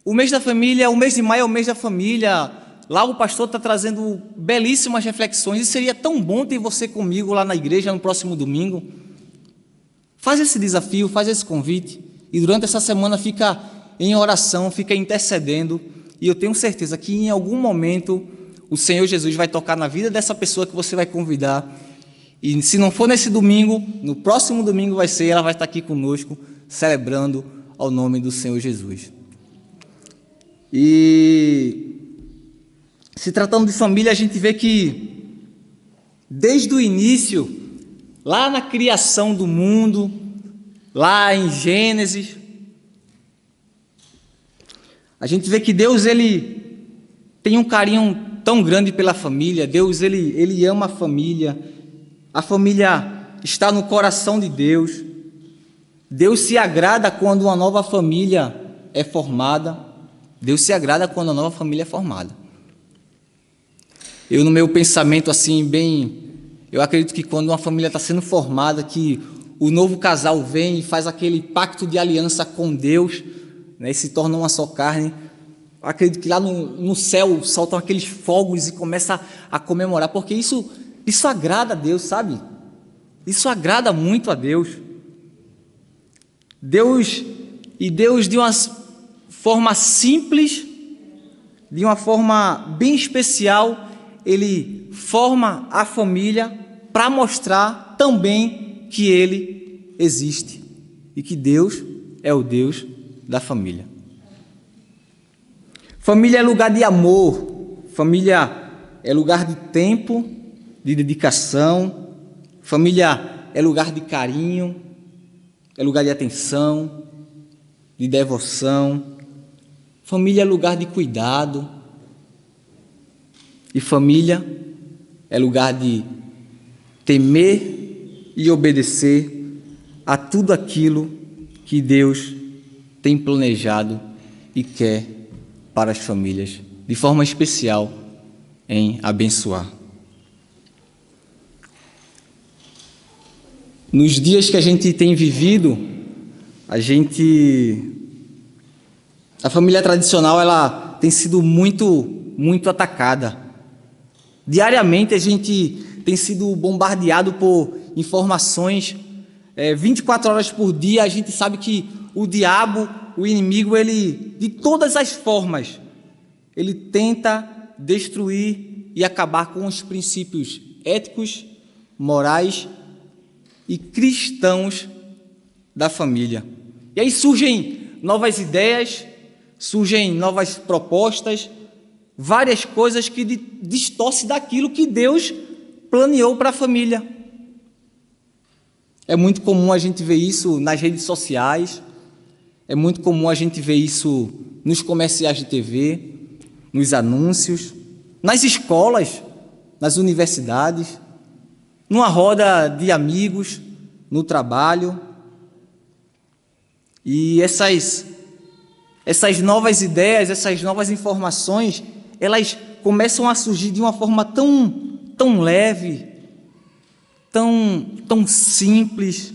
o mês da família, o mês de maio é o mês da família. Lá o pastor está trazendo belíssimas reflexões, e seria tão bom ter você comigo lá na igreja no próximo domingo. Faz esse desafio, faz esse convite, e durante essa semana fica em oração, fica intercedendo, e eu tenho certeza que em algum momento o Senhor Jesus vai tocar na vida dessa pessoa que você vai convidar. E se não for nesse domingo, no próximo domingo ela vai estar aqui conosco, celebrando ao nome do Senhor Jesus. E se tratando de família, a gente vê que desde o início, lá na criação do mundo, lá em Gênesis, a gente vê que Deus ele tem um carinho tão grande pela família. Deus ele ama a família está no coração de Deus. Deus se agrada quando uma nova família é formada. Deus se agrada quando a nova família é formada. Eu, no meu pensamento assim, eu acredito que quando uma família está sendo formada, que o novo casal vem e faz aquele pacto de aliança com Deus, né, e se torna uma só carne, eu acredito que lá no céu soltam aqueles fogos e começa a comemorar, porque isso agrada a Deus, sabe? Isso agrada muito a Deus. Deus de uma forma simples, de uma forma bem especial, Ele forma a família para mostrar também que Ele existe e que Deus é o Deus da família. Família é lugar de amor, família é lugar de tempo, de dedicação, família é lugar de carinho, é lugar de atenção, de devoção, Família é lugar de cuidado. E família é lugar de temer e obedecer a tudo aquilo que Deus tem planejado e quer para as famílias, de forma especial em abençoar. Nos dias que a gente tem vivido, a família tradicional ela tem sido muito atacada. Diariamente a gente tem sido bombardeado por informações, 24 horas por dia. A gente sabe que o diabo, o inimigo, ele, de todas as formas, ele tenta destruir e acabar com os princípios éticos, morais e cristãos da família. E aí surgem novas ideias, surgem novas propostas, várias coisas que distorcem daquilo que Deus planeou para a família. É muito comum a gente ver isso nas redes sociais, é muito comum a gente ver isso nos comerciais de TV, nos anúncios, nas escolas, nas universidades, numa roda de amigos, no trabalho. E essas novas ideias, essas novas informações, elas começam a surgir de uma forma tão leve, tão simples,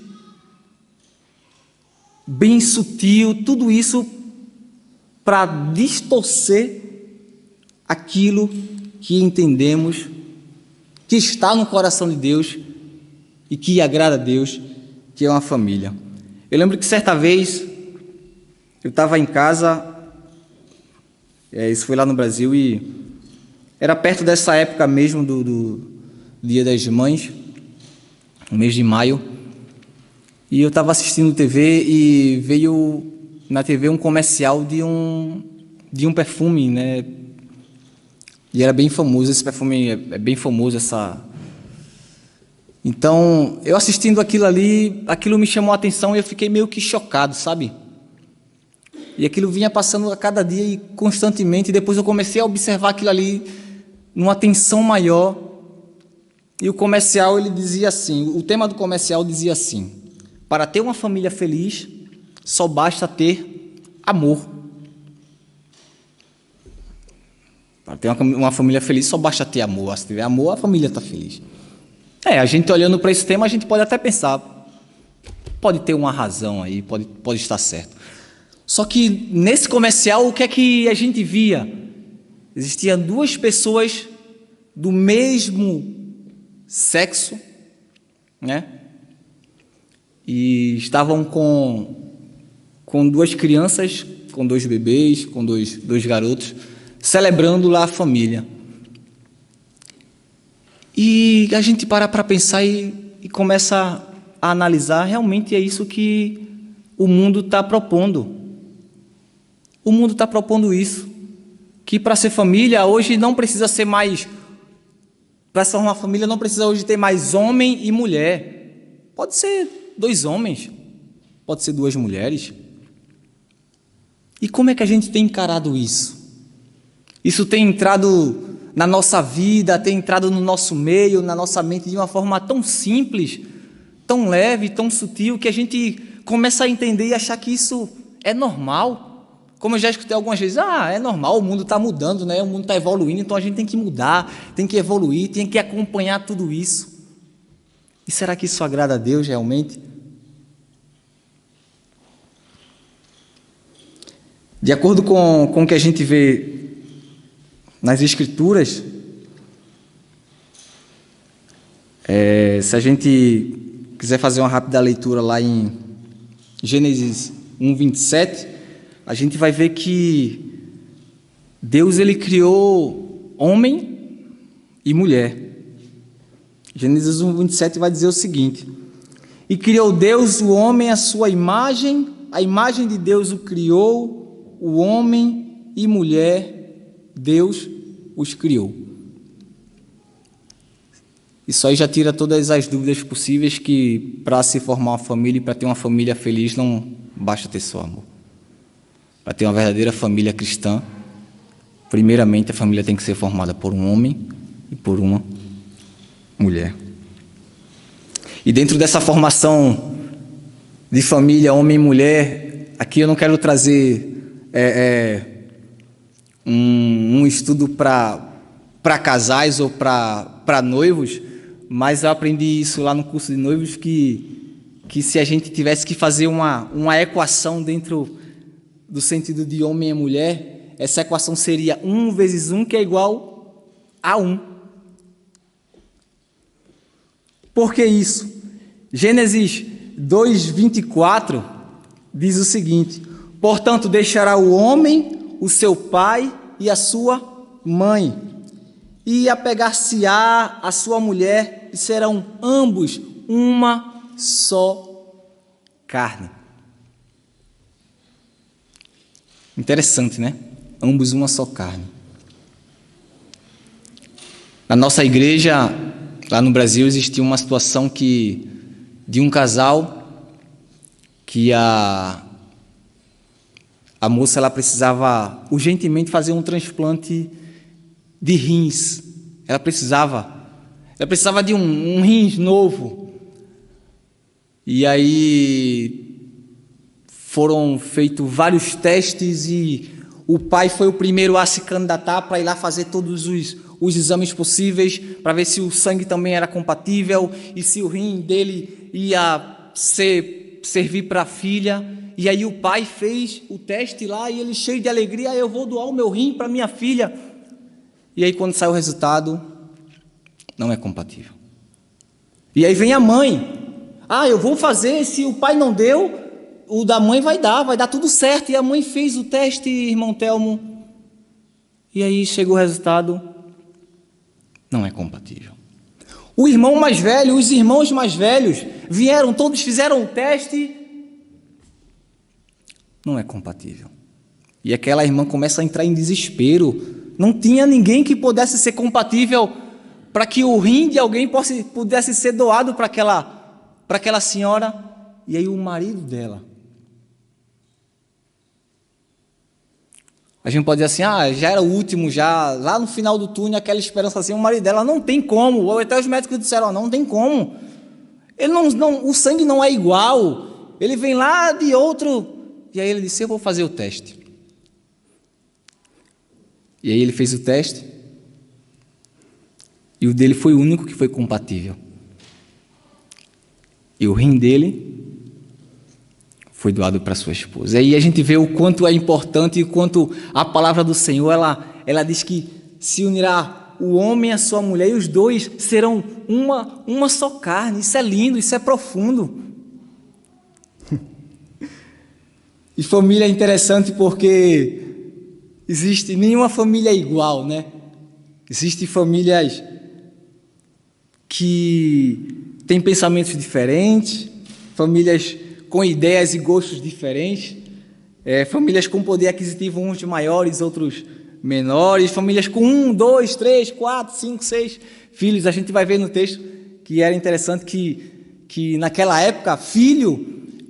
bem sutil, tudo isso para distorcer aquilo que entendemos que está no coração de Deus e que agrada a Deus, que é uma família. Eu lembro que certa vez eu estava em casa, isso foi lá no Brasil, e era perto dessa época mesmo do Dia das Mães, no mês de maio, e eu estava assistindo TV e veio na TV um comercial de um perfume, né? E era bem famoso, esse perfume é bem famoso, Então, eu assistindo aquilo ali, aquilo me chamou a atenção e eu fiquei meio que chocado, sabe? E aquilo vinha passando a cada dia e constantemente, e depois eu comecei a observar aquilo ali numa atenção maior. E o comercial, ele dizia assim, o tema do comercial dizia assim: para ter uma família feliz, só basta ter amor. Para ter uma família feliz, só basta ter amor. Se tiver amor, a família está feliz. A gente olhando para esse tema, a gente pode até pensar, pode ter uma razão aí, pode estar certo. Só que nesse comercial, o que é que a gente via? Existiam duas pessoas do mesmo sexo, né? E estavam com duas crianças, com dois bebês, com dois garotos, celebrando lá a família. E a gente para pensar e começa a analisar, realmente é isso que o mundo está propondo. O mundo está propondo isso, que para ser família hoje não precisa ser mais, para ser uma família não precisa hoje ter mais homem e mulher. Pode ser 2 homens, pode ser 2 mulheres. E como é que a gente tem encarado isso? Isso tem entrado na nossa vida, tem entrado no nosso meio, na nossa mente de uma forma tão simples, tão leve, tão sutil, que a gente começa a entender e achar que isso é normal. Como eu já escutei algumas vezes, é normal, o mundo está mudando, né? O mundo está evoluindo, então a gente tem que mudar, tem que evoluir, tem que acompanhar tudo isso. E será que isso agrada a Deus realmente? De acordo com o que a gente vê nas Escrituras, se a gente quiser fazer uma rápida leitura lá em Gênesis 1:27, a gente vai ver que Deus ele criou homem e mulher. Gênesis 1:27 vai dizer o seguinte: e criou Deus o homem à sua imagem, a imagem de Deus o criou, o homem e mulher, Deus os criou. Isso aí já tira todas as dúvidas possíveis que para se formar uma família e para ter uma família feliz não basta ter só amor. Para ter uma verdadeira família cristã, primeiramente a família tem que ser formada por um homem e por uma mulher. E dentro dessa formação de família, homem e mulher, aqui eu não quero trazer um estudo para casais ou para noivos, mas eu aprendi isso lá no curso de noivos, que se a gente tivesse que fazer uma equação dentro do sentido de homem e mulher, essa equação seria 1 vezes 1, que é igual a 1. Por que isso? Gênesis 2:24 diz o seguinte: portanto, deixará o homem o seu pai e a sua mãe, e apegar-se-á a sua mulher, e serão ambos uma só carne. Interessante, né? Ambos uma só carne. Na nossa igreja, lá no Brasil, existia uma situação de um casal que a moça ela precisava urgentemente fazer um transplante de rins. Ela precisava de um rins novo. E aí foram feitos vários testes e o pai foi o primeiro a se candidatar para ir lá fazer todos os exames possíveis para ver se o sangue também era compatível e se o rim dele ia servir para a filha. E aí o pai fez o teste lá e ele, cheio de alegria: eu vou doar o meu rim para minha filha. E aí quando sai o resultado, não é compatível. E aí vem a mãe: eu vou fazer, se o pai não deu, o da mãe vai dar tudo certo. E a mãe fez o teste, irmão Telmo, e aí chegou o resultado, não é compatível. O irmão mais velho, os irmãos mais velhos vieram, todos fizeram o teste, não é compatível. E aquela irmã começa a entrar em desespero. Não tinha ninguém que pudesse ser compatível para que o rim de alguém pudesse ser doado para aquela senhora. E aí o marido dela, a gente pode dizer assim: já era o último, já lá no final do túnel, aquela esperança assim. O marido dela, não tem como. Até os médicos disseram: não tem como. Ele não, o sangue não é igual. Ele vem lá de outro. E aí ele disse: eu vou fazer o teste. E aí ele fez o teste. E o dele foi o único que foi compatível. E o rim dele foi doado para sua esposa. E aí a gente vê o quanto é importante e o quanto a palavra do Senhor, ela diz que se unirá o homem à sua mulher e os dois serão uma só carne. Isso é lindo, isso é profundo. E família é interessante porque existe nenhuma família igual, né? Existem famílias que têm pensamentos diferentes, famílias com ideias e gostos diferentes, famílias com poder aquisitivo, uns maiores, outros menores, famílias com 1, 2, 3, 4, 5, 6 filhos. A gente vai ver no texto que era interessante que naquela época,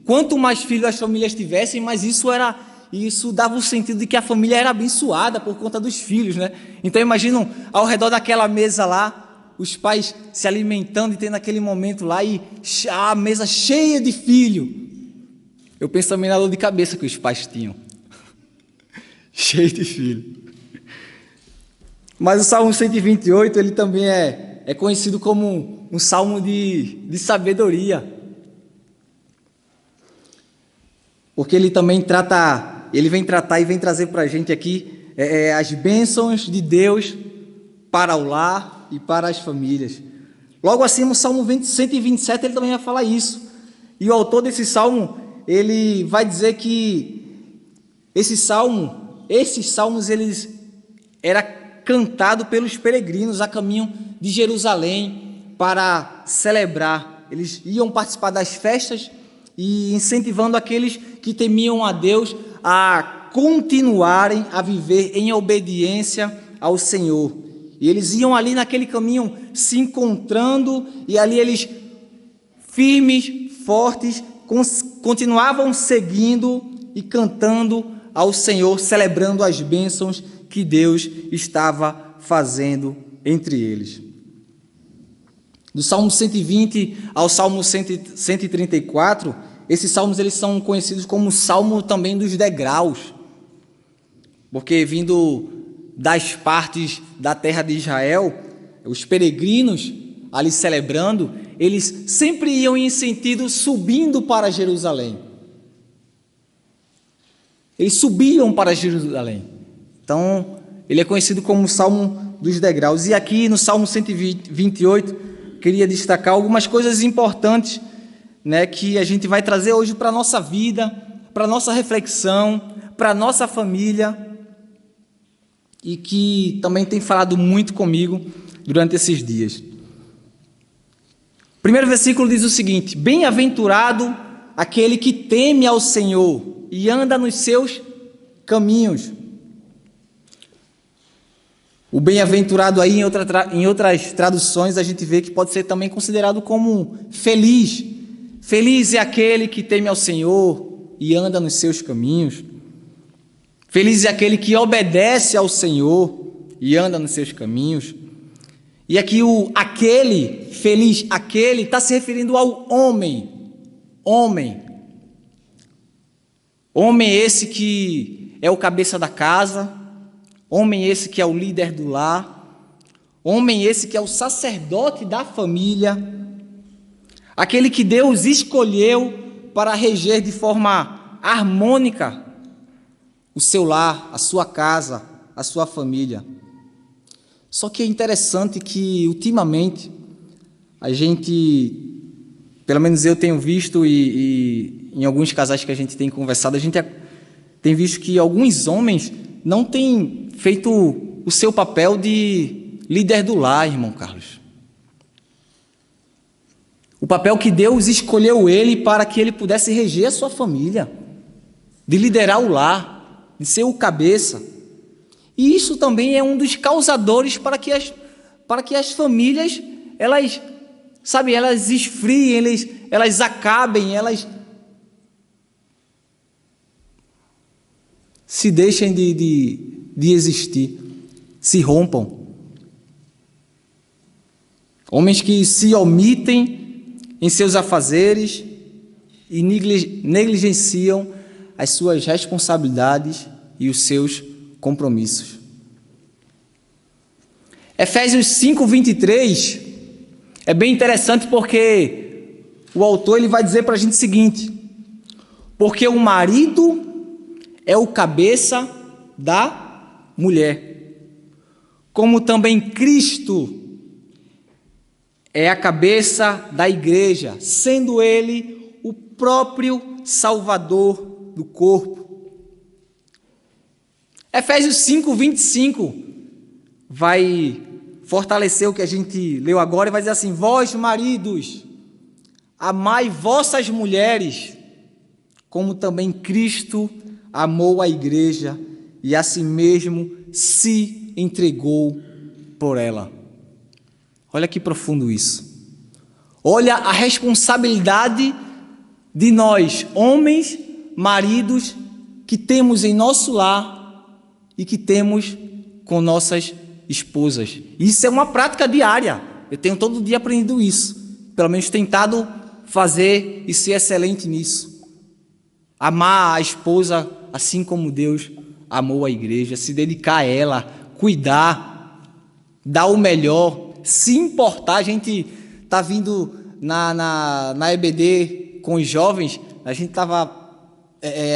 quanto mais filhos as famílias tivessem, mais isso dava o sentido de que a família era abençoada por conta dos filhos, né? Então imaginam ao redor daquela mesa lá, os pais se alimentando e tendo aquele momento lá e a mesa cheia de filho. Eu penso também na dor de cabeça que os pais tinham. Cheio de filho. Mas o Salmo 128, ele também é conhecido como um salmo de sabedoria. Porque ele também vem tratar e vem trazer para a gente aqui as bênçãos de Deus para o lar e para as famílias. Logo acima, o Salmo 127, ele também vai falar isso. E o autor desse salmo, ele vai dizer que esses salmos, eles era cantado pelos peregrinos a caminho de Jerusalém para celebrar. Eles iam participar das festas e incentivando aqueles que temiam a Deus a continuarem a viver em obediência ao Senhor. E eles iam ali naquele caminho se encontrando, e ali eles, firmes, fortes, continuavam seguindo e cantando ao Senhor, celebrando as bênçãos que Deus estava fazendo entre eles. Do Salmo 120 ao Salmo 134, esses salmos eles são conhecidos como Salmo também dos degraus, porque vindo das partes da terra de Israel, os peregrinos ali celebrando, eles sempre iam em sentido subindo para Jerusalém. Eles subiam para Jerusalém. Então, ele é conhecido como o Salmo dos degraus. E aqui no Salmo 128, queria destacar algumas coisas importantes, né, que a gente vai trazer hoje para a nossa vida, para a nossa reflexão, para a nossa família, e que também tem falado muito comigo durante esses dias. O primeiro versículo diz o seguinte: bem-aventurado aquele que teme ao Senhor e anda nos seus caminhos. O bem-aventurado aí, em outras traduções, a gente vê que pode ser também considerado como feliz. Feliz é aquele que teme ao Senhor e anda nos seus caminhos. Feliz é aquele que obedece ao Senhor e anda nos seus caminhos. E aqui aquele, feliz, aquele, está se referindo ao homem. Homem esse que é o cabeça da casa, homem esse que é o líder do lar, homem esse que é o sacerdote da família, aquele que Deus escolheu para reger de forma harmônica o seu lar, a sua casa, a sua família. Só que é interessante que, ultimamente, a gente, pelo menos eu tenho visto, e em alguns casais que a gente tem conversado, a gente tem visto que alguns homens não têm feito o seu papel de líder do lar, irmão Carlos. O papel que Deus escolheu ele para que ele pudesse reger a sua família, de liderar o lar, de ser o cabeça. E isso também é um dos causadores para que as famílias, elas esfriem, elas acabem, elas se deixem de existir, se rompam. Homens que se omitem em seus afazeres e negligenciam as suas responsabilidades e os seus compromissos. Efésios 5:23 é bem interessante porque o autor ele vai dizer para a gente o seguinte: porque o marido é o cabeça da mulher, como também Cristo é a cabeça da igreja, sendo ele o próprio Salvador do corpo. Efésios 5:25 vai fortalecer o que a gente leu agora e vai dizer assim: vós, maridos, amai vossas mulheres, como também Cristo amou a igreja e a si mesmo se entregou por ela. Olha que profundo isso. Olha a responsabilidade de nós, homens, maridos, que temos em nosso lar e que temos com nossas esposas. Isso é uma prática diária. Eu tenho todo dia aprendido isso. Pelo menos tentado fazer e ser excelente nisso. Amar a esposa assim como Deus amou a igreja, se dedicar a ela, cuidar, dar o melhor, se importar. A gente está vindo na EBD com os jovens, a gente estava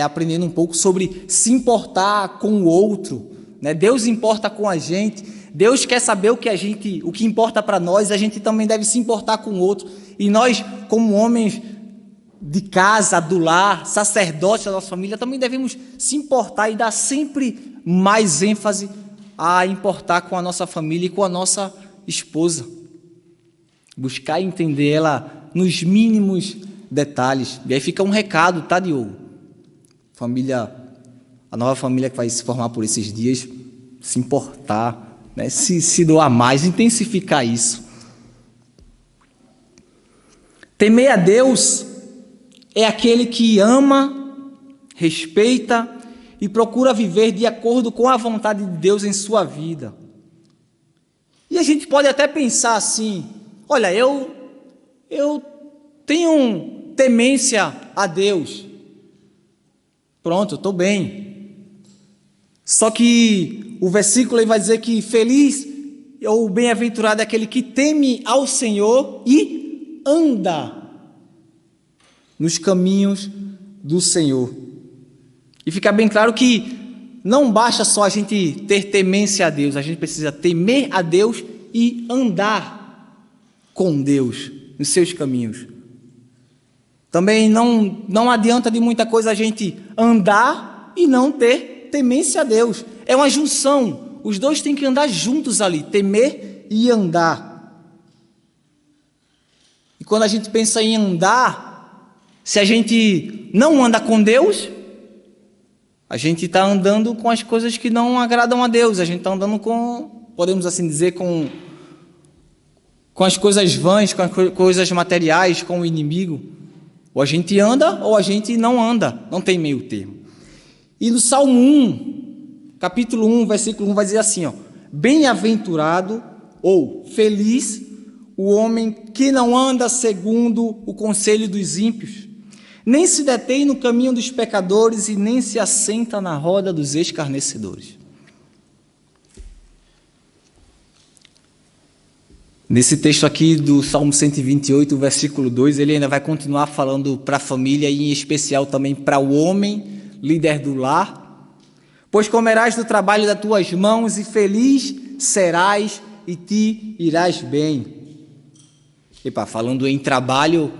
aprendendo um pouco sobre se importar com o outro, né? Deus importa com a gente, Deus quer saber o que importa para nós, a gente também deve se importar com o outro. E nós, como homens de casa, do lar, sacerdotes da nossa família, também devemos se importar e dar sempre mais ênfase a importar com a nossa família e com a nossa esposa. Buscar entender ela nos mínimos detalhes. E aí fica um recado, tá, Diogo? A nova família que vai se formar por esses dias, se importar, né? se doar mais, intensificar isso. Temer a Deus é aquele que ama, respeita e procura viver de acordo com a vontade de Deus em sua vida. E a gente pode até pensar assim: olha, eu tenho temência a Deus, pronto, eu estou bem. Só que o versículo aí vai dizer que feliz ou bem-aventurado é aquele que teme ao Senhor e anda nos caminhos do Senhor. E fica bem claro que não basta só a gente ter temência a Deus, a gente precisa temer a Deus e andar com Deus nos seus caminhos. Também não adianta de muita coisa a gente andar e não ter temência a Deus. É uma junção, os dois têm que andar juntos ali, temer e andar. E quando a gente pensa em andar, se a gente não anda com Deus, a gente está andando com as coisas que não agradam a Deus, a gente está andando com, podemos assim dizer, com as coisas vãs, com as coisas materiais, com o inimigo. Ou a gente anda ou a gente não anda, não tem meio termo. E no Salmo 1, capítulo 1, versículo 1, vai dizer assim, ó: bem-aventurado ou feliz o homem que não anda segundo o conselho dos ímpios, nem se detém no caminho dos pecadores e nem se assenta na roda dos escarnecedores. Nesse texto aqui do Salmo 128, versículo 2, ele ainda vai continuar falando para a família e em especial também para o homem, líder do lar. Pois comerás do trabalho das tuas mãos e feliz serás e te irás bem. Epa, falando em trabalho,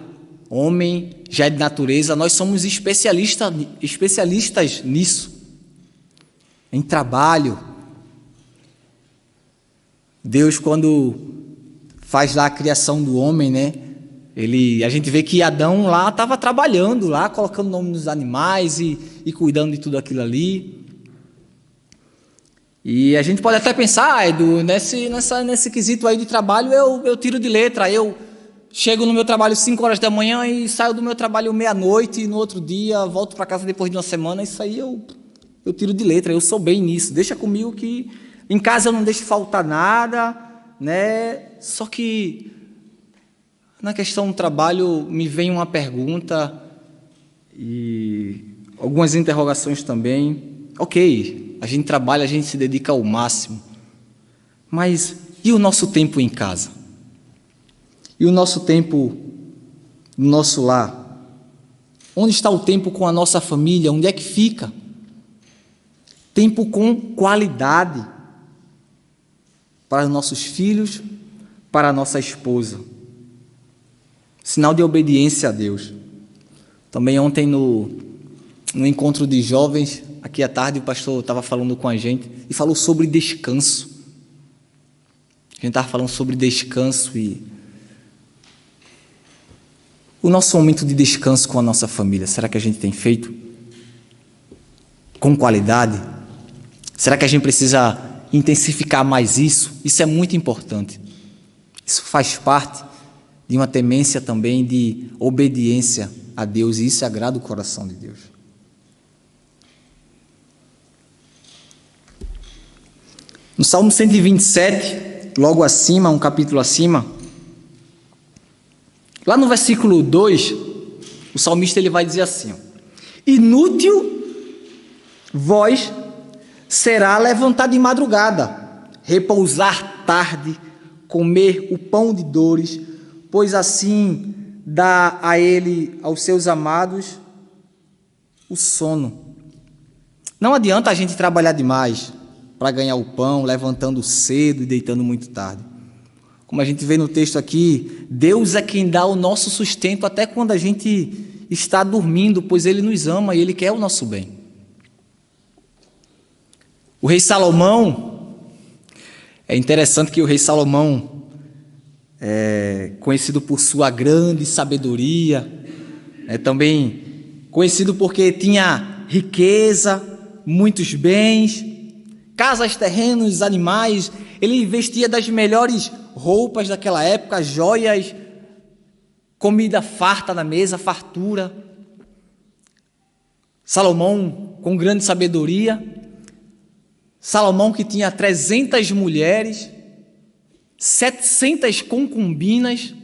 homem já é de natureza, nós somos especialistas nisso, em trabalho. Deus, quando faz lá a criação do homem, né? A gente vê que Adão lá estava trabalhando, lá colocando nome nos animais e cuidando de tudo aquilo ali. E a gente pode até pensar, Edu, nesse quesito aí de trabalho eu tiro de letra. Eu chego no meu trabalho 5 horas da manhã e saio do meu trabalho meia-noite e no outro dia volto para casa depois de uma semana. Isso aí eu tiro de letra, eu sou bem nisso. Deixa comigo que em casa eu não deixo faltar nada, né? Só que na questão do trabalho me vem uma pergunta e algumas interrogações também. Ok, a gente trabalha, a gente se dedica ao máximo, mas e o nosso tempo em casa? E o nosso tempo no nosso lar? Onde está o tempo com a nossa família? Onde é que fica? Tempo com qualidade para os nossos filhos, para a nossa esposa. Sinal de obediência a Deus. Também ontem no encontro de jovens, aqui à tarde, o pastor estava falando com a gente e falou sobre descanso. A gente estava falando sobre descanso e o nosso momento de descanso com a nossa família, será que a gente tem feito com qualidade? Será que a gente precisa intensificar mais isso? Isso é muito importante. Isso faz parte de uma temência também de obediência a Deus, e isso agrada o coração de Deus. No Salmo 127, logo acima, um capítulo acima, lá no versículo 2, o salmista ele vai dizer assim, ó: inútil vós será levantar de madrugada, repousar tarde, comer o pão de dores, pois assim dá a ele, aos seus amados, o sono. Não adianta a gente trabalhar demais para ganhar o pão, levantando cedo e deitando muito tarde. Como a gente vê no texto aqui, Deus é quem dá o nosso sustento até quando a gente está dormindo, pois Ele nos ama e Ele quer o nosso bem. O rei Salomão, é interessante que o rei Salomão é conhecido por sua grande sabedoria, também conhecido porque tinha riqueza, muitos bens, casas, terrenos, animais. Ele vestia das melhores roupas daquela época, joias, comida farta na mesa, fartura. Salomão com grande sabedoria. Salomão, que tinha 300 mulheres, 700 concubinas,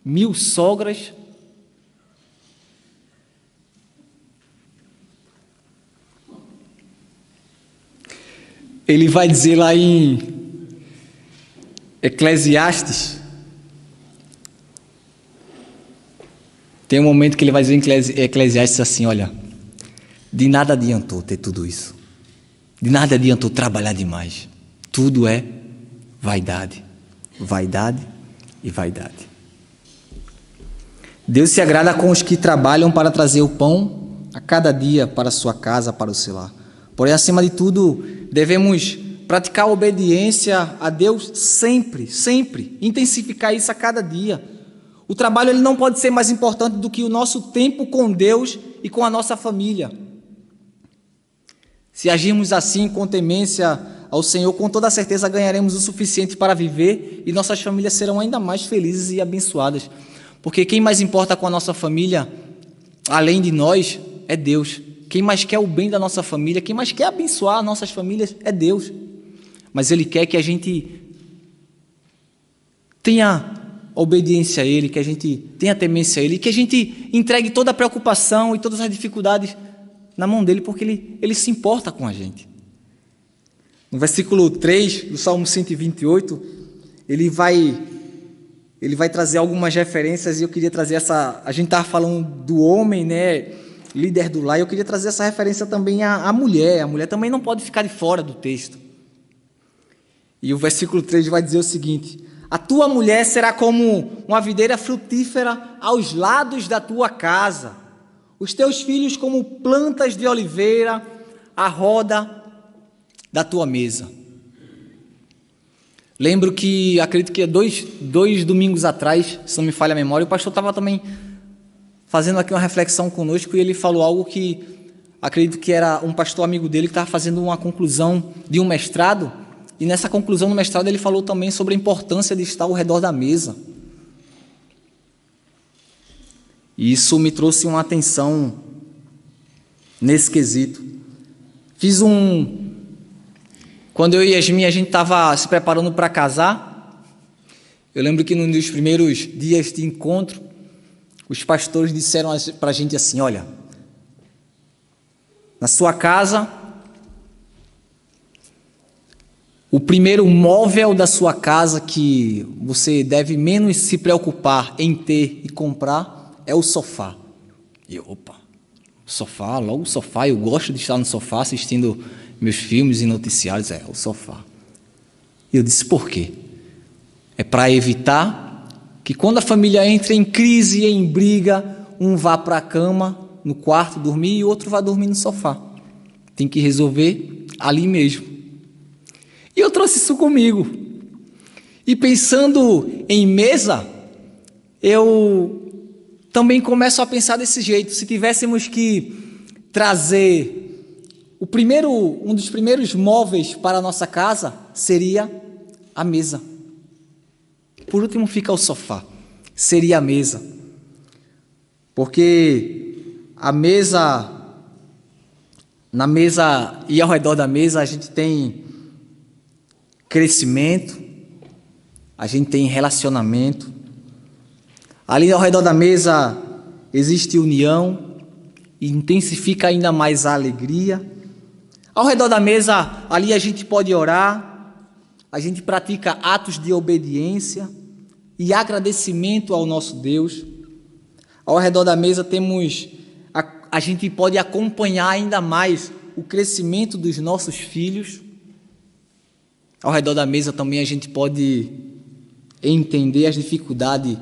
1000 sogras. Ele vai dizer lá em Eclesiastes, tem um momento que ele vai dizer em Eclesiastes assim: olha, de nada adiantou ter tudo isso, de nada adiantou trabalhar demais, tudo é vaidade, vaidade e vaidade. Deus se agrada com os que trabalham para trazer o pão a cada dia para a sua casa, para o seu lar. Porém, acima de tudo, devemos praticar a obediência a Deus sempre, sempre, intensificar isso a cada dia. O trabalho ele não pode ser mais importante do que o nosso tempo com Deus e com a nossa família. Se agirmos assim, com temência ao Senhor, com toda certeza ganharemos o suficiente para viver e nossas famílias serão ainda mais felizes e abençoadas. Porque quem mais importa com a nossa família, além de nós, é Deus. Quem mais quer o bem da nossa família, quem mais quer abençoar as nossas famílias é Deus. Mas Ele quer que a gente tenha obediência a Ele, que a gente tenha temência a Ele, que a gente entregue toda a preocupação e todas as dificuldades na mão dEle, porque Ele se importa com a gente. No versículo 3 do Salmo 128, ele vai trazer algumas referências, e eu queria trazer essa... A gente estava falando do homem, né, líder do lar, e eu queria trazer essa referência também à mulher. A mulher também não pode ficar de fora do texto. E o versículo 3 vai dizer o seguinte: a tua mulher será como uma videira frutífera aos lados da tua casa, os teus filhos como plantas de oliveira à roda da tua mesa. Lembro que, acredito que dois domingos atrás, se não me falha a memória, o pastor estava também fazendo aqui uma reflexão conosco, e ele falou algo que acredito que era um pastor amigo dele que estava fazendo uma conclusão de um mestrado, e nessa conclusão do mestrado ele falou também sobre a importância de estar ao redor da mesa. E isso me trouxe uma atenção nesse quesito. Quando eu e Yasmin, a gente estava se preparando para casar, eu lembro que num dos primeiros dias de encontro, os pastores disseram para a gente assim: olha, na sua casa, o primeiro móvel da sua casa que você deve menos se preocupar em ter e comprar é o sofá. E eu, sofá, logo o sofá, eu gosto de estar no sofá assistindo meus filmes e noticiários, o sofá. E eu disse: por quê? É para evitar que quando a família entra em crise e em briga, um vá para a cama, no quarto, dormir, e o outro vá dormir no sofá. Tem que resolver ali mesmo. E eu trouxe isso comigo. E pensando em mesa, eu também começo a pensar desse jeito. Se tivéssemos que trazer um dos primeiros móveis para a nossa casa, seria a mesa. Por último fica o sofá, seria a mesa. Porque na mesa e ao redor da mesa a gente tem crescimento, a gente tem relacionamento. Ali ao redor da mesa existe união e intensifica ainda mais a alegria. Ao redor da mesa, ali a gente pode orar, a gente pratica atos de obediência e agradecimento ao nosso Deus. Ao redor da mesa a gente pode acompanhar ainda mais o crescimento dos nossos filhos. Ao redor da mesa também a gente pode entender as dificuldades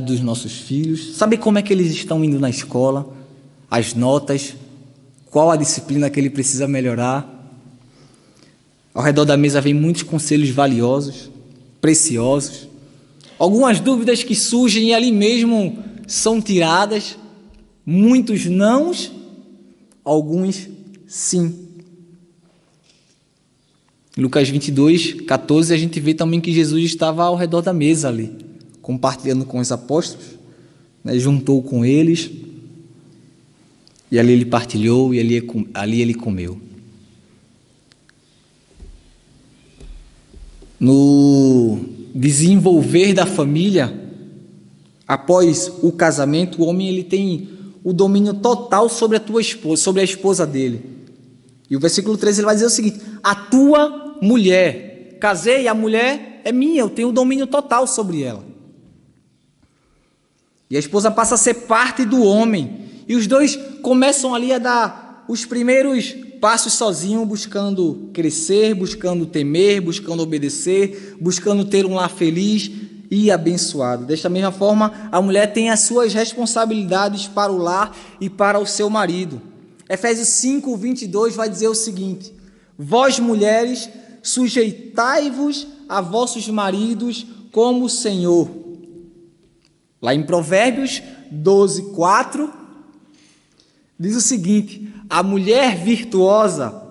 dos nossos filhos, saber como é que eles estão indo na escola, as notas, qual a disciplina que ele precisa melhorar. Ao redor da mesa vem muitos conselhos valiosos, preciosos. Algumas dúvidas que surgem e ali mesmo são tiradas, muitos nãos, alguns sim. Em Lucas 22, 14, a gente vê também que Jesus estava ao redor da mesa ali, compartilhando com os apóstolos, né, juntou com eles. E ali ele partilhou e ali ele comeu. No desenvolver da família, após o casamento, o homem ele tem o domínio total sobre a tua esposa, sobre a esposa dele. E o versículo 13 ele vai dizer o seguinte: a tua mulher, casei, a mulher é minha, eu tenho o domínio total sobre ela. E a esposa passa a ser parte do homem. E os dois começam ali a dar os primeiros passos sozinhos, buscando crescer, buscando temer, buscando obedecer, buscando ter um lar feliz e abençoado. Desta mesma forma, a mulher tem as suas responsabilidades para o lar e para o seu marido. Efésios 5, 22 vai dizer o seguinte: vós mulheres, sujeitai-vos a vossos maridos como o Senhor. Lá em Provérbios 12, 4, diz o seguinte: a mulher virtuosa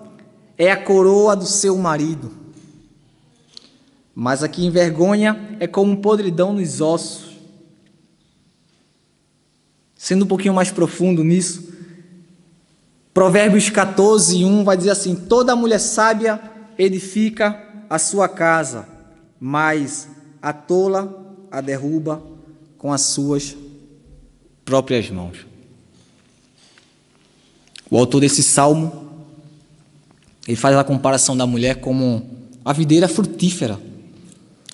é a coroa do seu marido, mas a que envergonha é como podridão nos ossos. Sendo um pouquinho mais profundo nisso, Provérbios 14, 1 vai dizer assim: toda mulher sábia edifica a sua casa, mas a tola a derruba com as suas próprias mãos. O autor desse salmo, ele faz a comparação da mulher como a videira frutífera,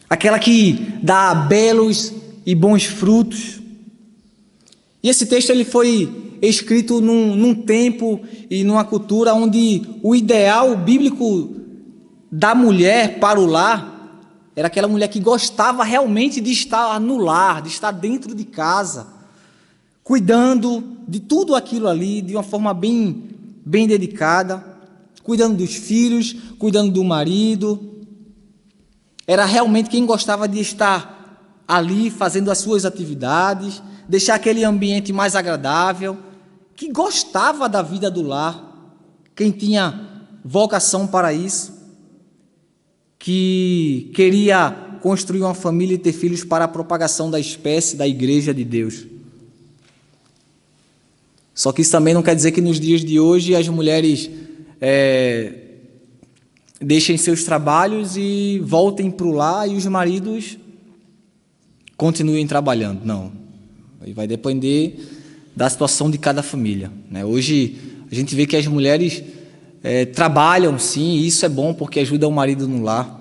aquela que dá belos e bons frutos. E esse texto ele foi escrito num tempo e numa cultura onde o ideal bíblico da mulher para o lar era aquela mulher que gostava realmente de estar no lar, de estar dentro de casa, cuidando de tudo aquilo ali de uma forma bem dedicada, cuidando dos filhos, cuidando do marido. Era realmente quem gostava de estar ali fazendo as suas atividades, deixar aquele ambiente mais agradável, que gostava da vida do lar, quem tinha vocação para isso, que queria construir uma família e ter filhos para a propagação da espécie, da igreja de Deus. Só que isso também não quer dizer que nos dias de hoje as mulheres deixem seus trabalhos e voltem para o lar e os maridos continuem trabalhando. Não. Aí vai depender da situação de cada família, né? Hoje a gente vê que as mulheres trabalham sim, e isso é bom porque ajuda o marido no lar.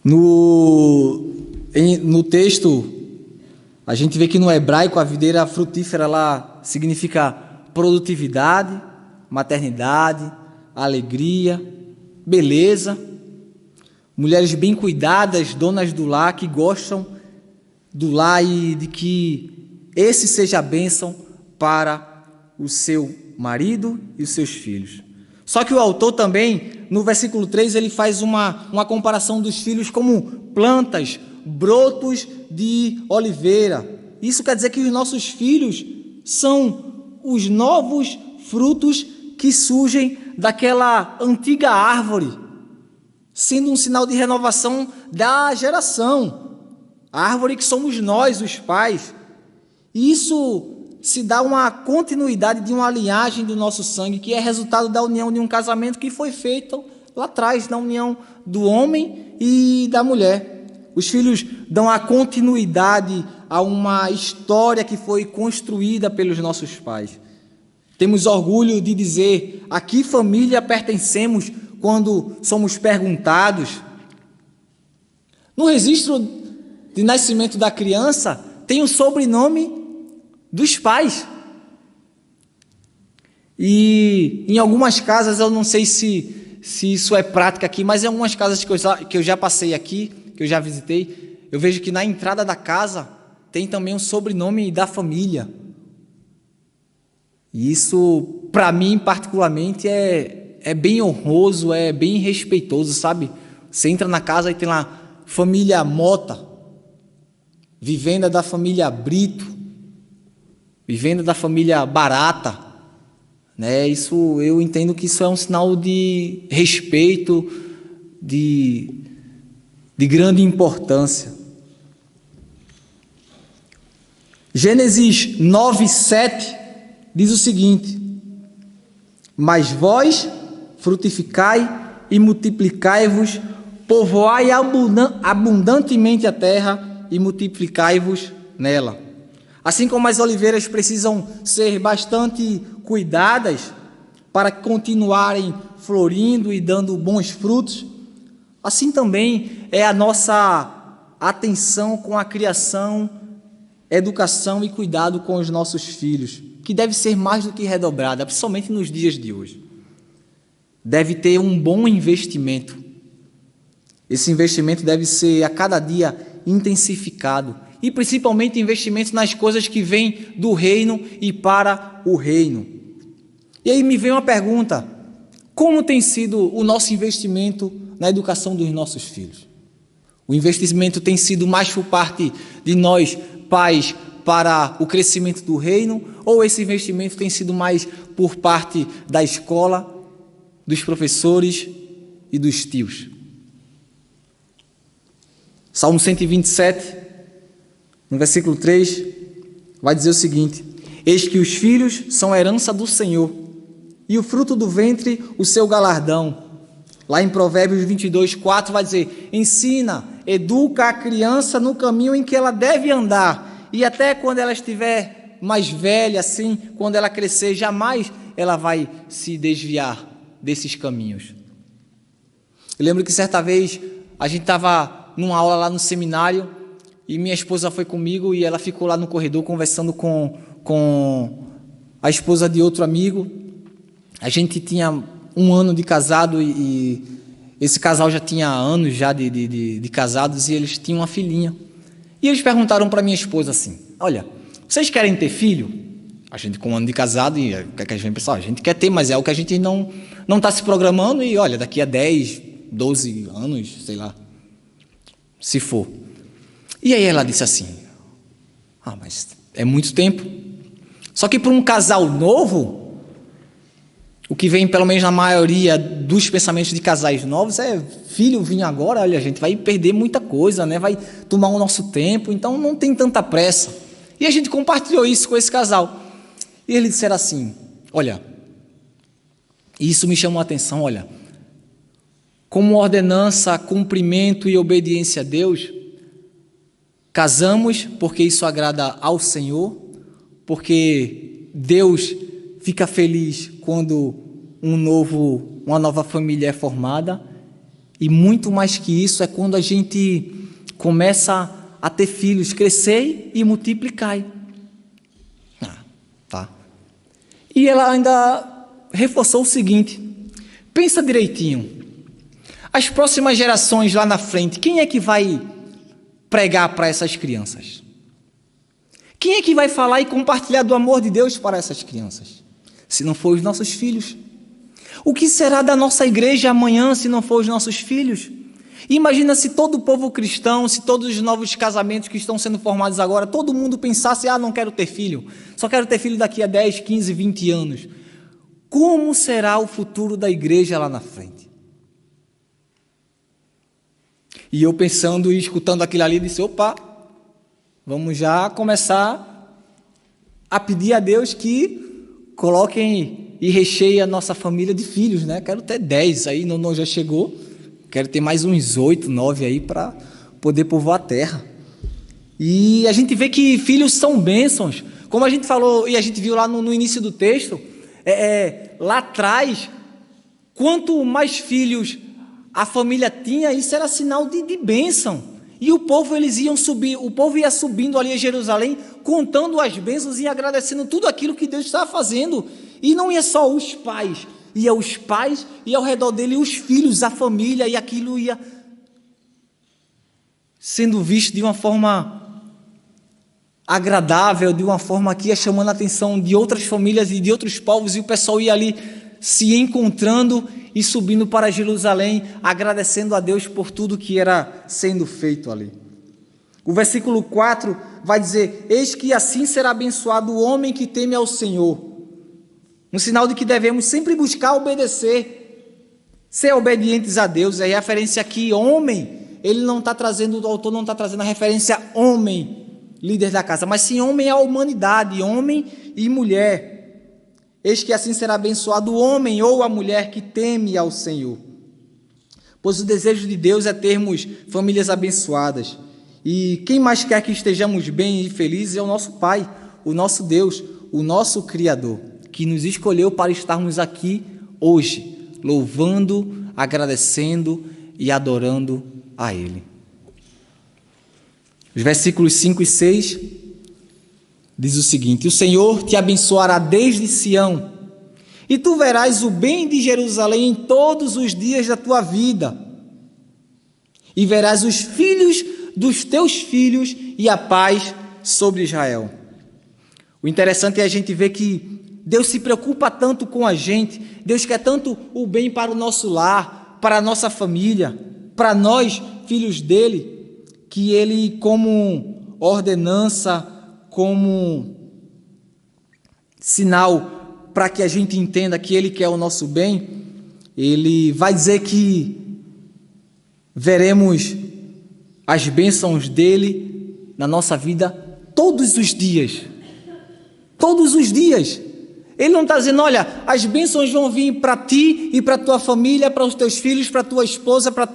No texto, a gente vê que no hebraico a videira frutífera lá significa produtividade, maternidade, alegria, beleza. Mulheres bem cuidadas, donas do lar, que gostam do lar e de que esse seja a bênção para o seu marido e os seus filhos. Só que o autor também, no versículo 3, ele faz uma comparação dos filhos como plantas, brotos de oliveira. Isso quer dizer que os nossos filhos são os novos frutos que surgem daquela antiga árvore, sendo um sinal de renovação da geração. A árvore que somos nós, os pais. E isso se dá uma continuidade de uma linhagem do nosso sangue, que é resultado da união de um casamento que foi feito lá atrás, na união do homem e da mulher. Os filhos dão a continuidade a uma história que foi construída pelos nossos pais. Temos orgulho de dizer a que família pertencemos quando somos perguntados. No registro de nascimento da criança, tem o sobrenome dos pais. E em algumas casas, eu não sei se isso é prática aqui, mas em algumas casas que eu já passei aqui, que eu já visitei, eu vejo que na entrada da casa tem também um sobrenome da família. E isso, para mim, particularmente, é bem honroso, é bem respeitoso, sabe? Você entra na casa e tem lá família Mota, vivenda da família Brito, vivenda da família Barata, né? Isso, eu entendo que isso é um sinal de respeito, de grande importância. Gênesis 9:7 diz o seguinte: mas vós frutificai e multiplicai-vos, povoai abundantemente a terra e multiplicai-vos nela. Assim como as oliveiras precisam ser bastante cuidadas para continuarem florindo e dando bons frutos, assim também é a nossa atenção com a criação, educação e cuidado com os nossos filhos, que deve ser mais do que redobrada, principalmente nos dias de hoje. Deve ter um bom investimento. Esse investimento deve ser a cada dia intensificado, e principalmente investimento nas coisas que vêm do reino e para o reino. E aí me vem uma pergunta: como tem sido o nosso investimento na educação dos nossos filhos? O investimento tem sido mais por parte de nós, pais, para o crescimento do reino, ou esse investimento tem sido mais por parte da escola, dos professores e dos tios? Salmo 127, no versículo 3, vai dizer o seguinte: eis que os filhos são herança do Senhor, e o fruto do ventre o seu galardão. Lá em Provérbios 22:4 vai dizer: ensina, educa a criança no caminho em que ela deve andar, e até quando ela estiver mais velha, assim, quando ela crescer, jamais ela vai se desviar desses caminhos. Eu lembro que certa vez a gente estava numa aula lá no seminário, e minha esposa foi comigo, e ela ficou lá no corredor conversando com a esposa de outro amigo. A gente tinha 1 ano de casado, e esse casal já tinha anos já de casados, e eles tinham uma filhinha. E eles perguntaram para minha esposa assim: olha, vocês querem ter filho? A gente com 1 ano de casado, e o que a gente pensa? A gente quer ter, mas é o que a gente não está se programando, e olha, daqui a 10, 12 anos, sei lá, se for. E aí ela disse assim: mas é muito tempo. Só que para um casal novo, o que vem pelo menos na maioria dos pensamentos de casais novos é: filho, vim agora, olha, a gente vai perder muita coisa, né? Vai tomar o nosso tempo, então não tem tanta pressa. E a gente compartilhou isso com esse casal. E eles disseram assim: olha, isso me chamou a atenção, olha, como ordenança, cumprimento e obediência a Deus, casamos porque isso agrada ao Senhor, porque Deus fica feliz quando uma nova família é formada, e muito mais que isso é quando a gente começa a ter filhos, crescei e multiplicai. Tá. E ela ainda reforçou o seguinte: pensa direitinho, as próximas gerações lá na frente, quem é que vai pregar para essas crianças? Quem é que vai falar e compartilhar do amor de Deus para essas crianças? Se não for os nossos filhos. O que será da nossa igreja amanhã se não for os nossos filhos? Imagina se todo o povo cristão, se todos os novos casamentos que estão sendo formados agora, todo mundo pensasse: não quero ter filho, só quero ter filho daqui a 10, 15, 20 anos. Como será o futuro da igreja lá na frente? E eu pensando e escutando aquilo ali, disse: opa, vamos já começar a pedir a Deus que coloquem e recheiem a nossa família de filhos, né? Quero ter 10, aí não já chegou, quero ter mais uns 8, 9 aí para poder povoar a terra. E a gente vê que filhos são bênçãos, como a gente falou e a gente viu lá no início do texto, lá atrás, quanto mais filhos a família tinha, isso era sinal de bênção. E o povo ia subindo ali a Jerusalém, contando as bênçãos e agradecendo tudo aquilo que Deus estava fazendo. E não ia só os pais, ia os pais e ao redor dele os filhos, a família, e aquilo ia sendo visto de uma forma agradável, de uma forma que ia chamando a atenção de outras famílias e de outros povos, e o pessoal ia ali se encontrando e subindo para Jerusalém, agradecendo a Deus por tudo que era sendo feito ali. O versículo 4 vai dizer: eis que assim será abençoado o homem que teme ao Senhor. Um sinal de que devemos sempre buscar obedecer, ser obedientes a Deus. É referência aqui, homem. O autor não está trazendo a referência homem líder da casa, mas sim homem à humanidade, homem e mulher. Eis que assim será abençoado o homem ou a mulher que teme ao Senhor. Pois o desejo de Deus é termos famílias abençoadas. E quem mais quer que estejamos bem e felizes é o nosso Pai, o nosso Deus, o nosso Criador, que nos escolheu para estarmos aqui hoje, louvando, agradecendo e adorando a Ele. Os versículos 5 e 6 diz o seguinte: o Senhor te abençoará desde Sião, e tu verás o bem de Jerusalém em todos os dias da tua vida, e verás os filhos dos teus filhos e a paz sobre Israel. O interessante é a gente ver que Deus se preocupa tanto com a gente, Deus quer tanto o bem para o nosso lar, para a nossa família, para nós, filhos dele, que ele, como ordenança, como sinal para que a gente entenda que ele quer o nosso bem, ele vai dizer que veremos as bênçãos dele na nossa vida todos os dias. Todos os dias. Ele não está dizendo, olha, as bênçãos vão vir para ti e para a tua família, para os teus filhos, para a tua esposa, para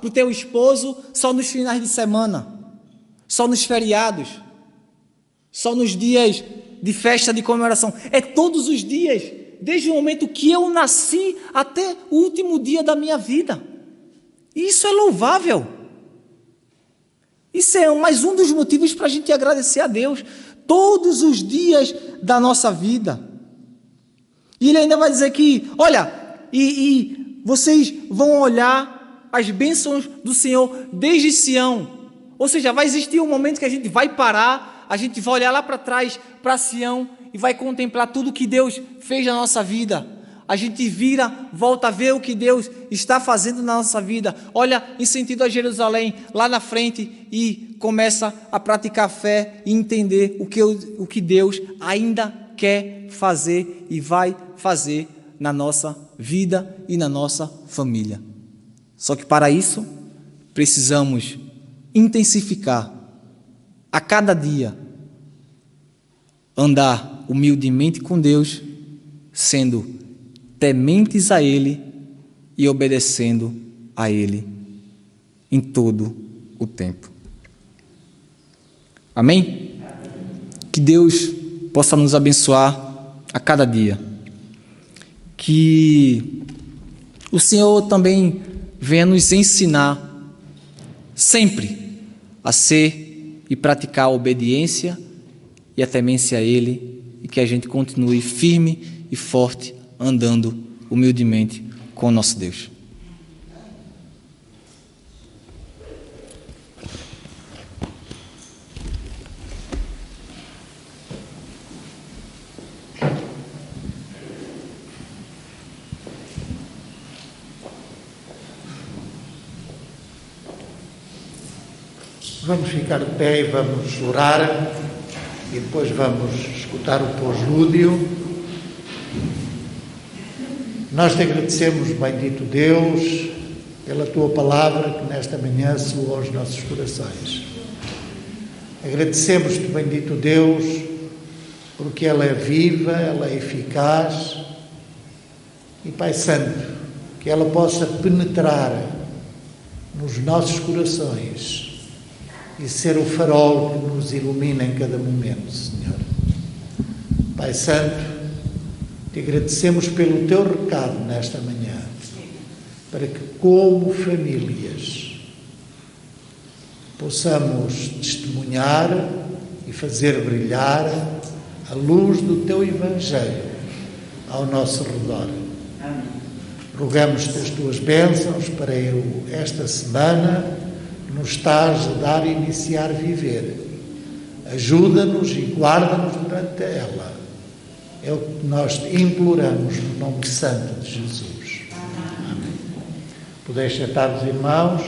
o teu esposo, só nos finais de semana, só nos feriados, só nos dias de festa, de comemoração. É todos os dias, desde o momento que eu nasci até o último dia da minha vida. E isso é louvável. Isso é mais um dos motivos para a gente agradecer a Deus. Todos os dias da nossa vida. E ele ainda vai dizer que, olha, e vocês vão olhar as bênçãos do Senhor desde Sião. Ou seja, vai existir um momento que a gente vai parar, a gente vai olhar lá para trás, para Sião, e vai contemplar tudo que Deus fez na nossa vida. A gente vira, volta a ver o que Deus está fazendo na nossa vida. Olha em sentido a Jerusalém, lá na frente, e começa a praticar fé e entender o que Deus ainda quer fazer e vai fazer na nossa vida e na nossa família. Só que para isso, precisamos intensificar a cada dia, andar humildemente com Deus, sendo tementes a Ele e obedecendo a Ele em todo o tempo. Amém? Que Deus possa nos abençoar a cada dia. Que o Senhor também venha nos ensinar sempre a ser e praticar a obediência e a temência a Ele, e que a gente continue firme e forte, andando humildemente com o nosso Deus. Vamos ficar de pé e vamos orar, e depois vamos escutar o pós-lúdio. Nós te agradecemos, bendito Deus, pela Tua palavra que nesta manhã soou aos nossos corações. Agradecemos-te, bendito Deus, porque ela é viva, ela é eficaz, e Pai Santo, que ela possa penetrar nos nossos corações e ser o farol que nos ilumina em cada momento, Senhor. Pai Santo, te agradecemos pelo teu recado nesta manhã, para que, como famílias, possamos testemunhar e fazer brilhar a luz do teu Evangelho ao nosso redor. Rogamos-te as tuas bênçãos para esta semana, nos estás a dar e iniciar a viver. Ajuda-nos e guarda-nos durante ela. É o que nós imploramos no nome santo de Jesus. Amém. Podeis sentar os irmãos.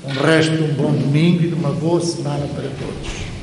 Um resto de um bom domingo e de uma boa semana para todos.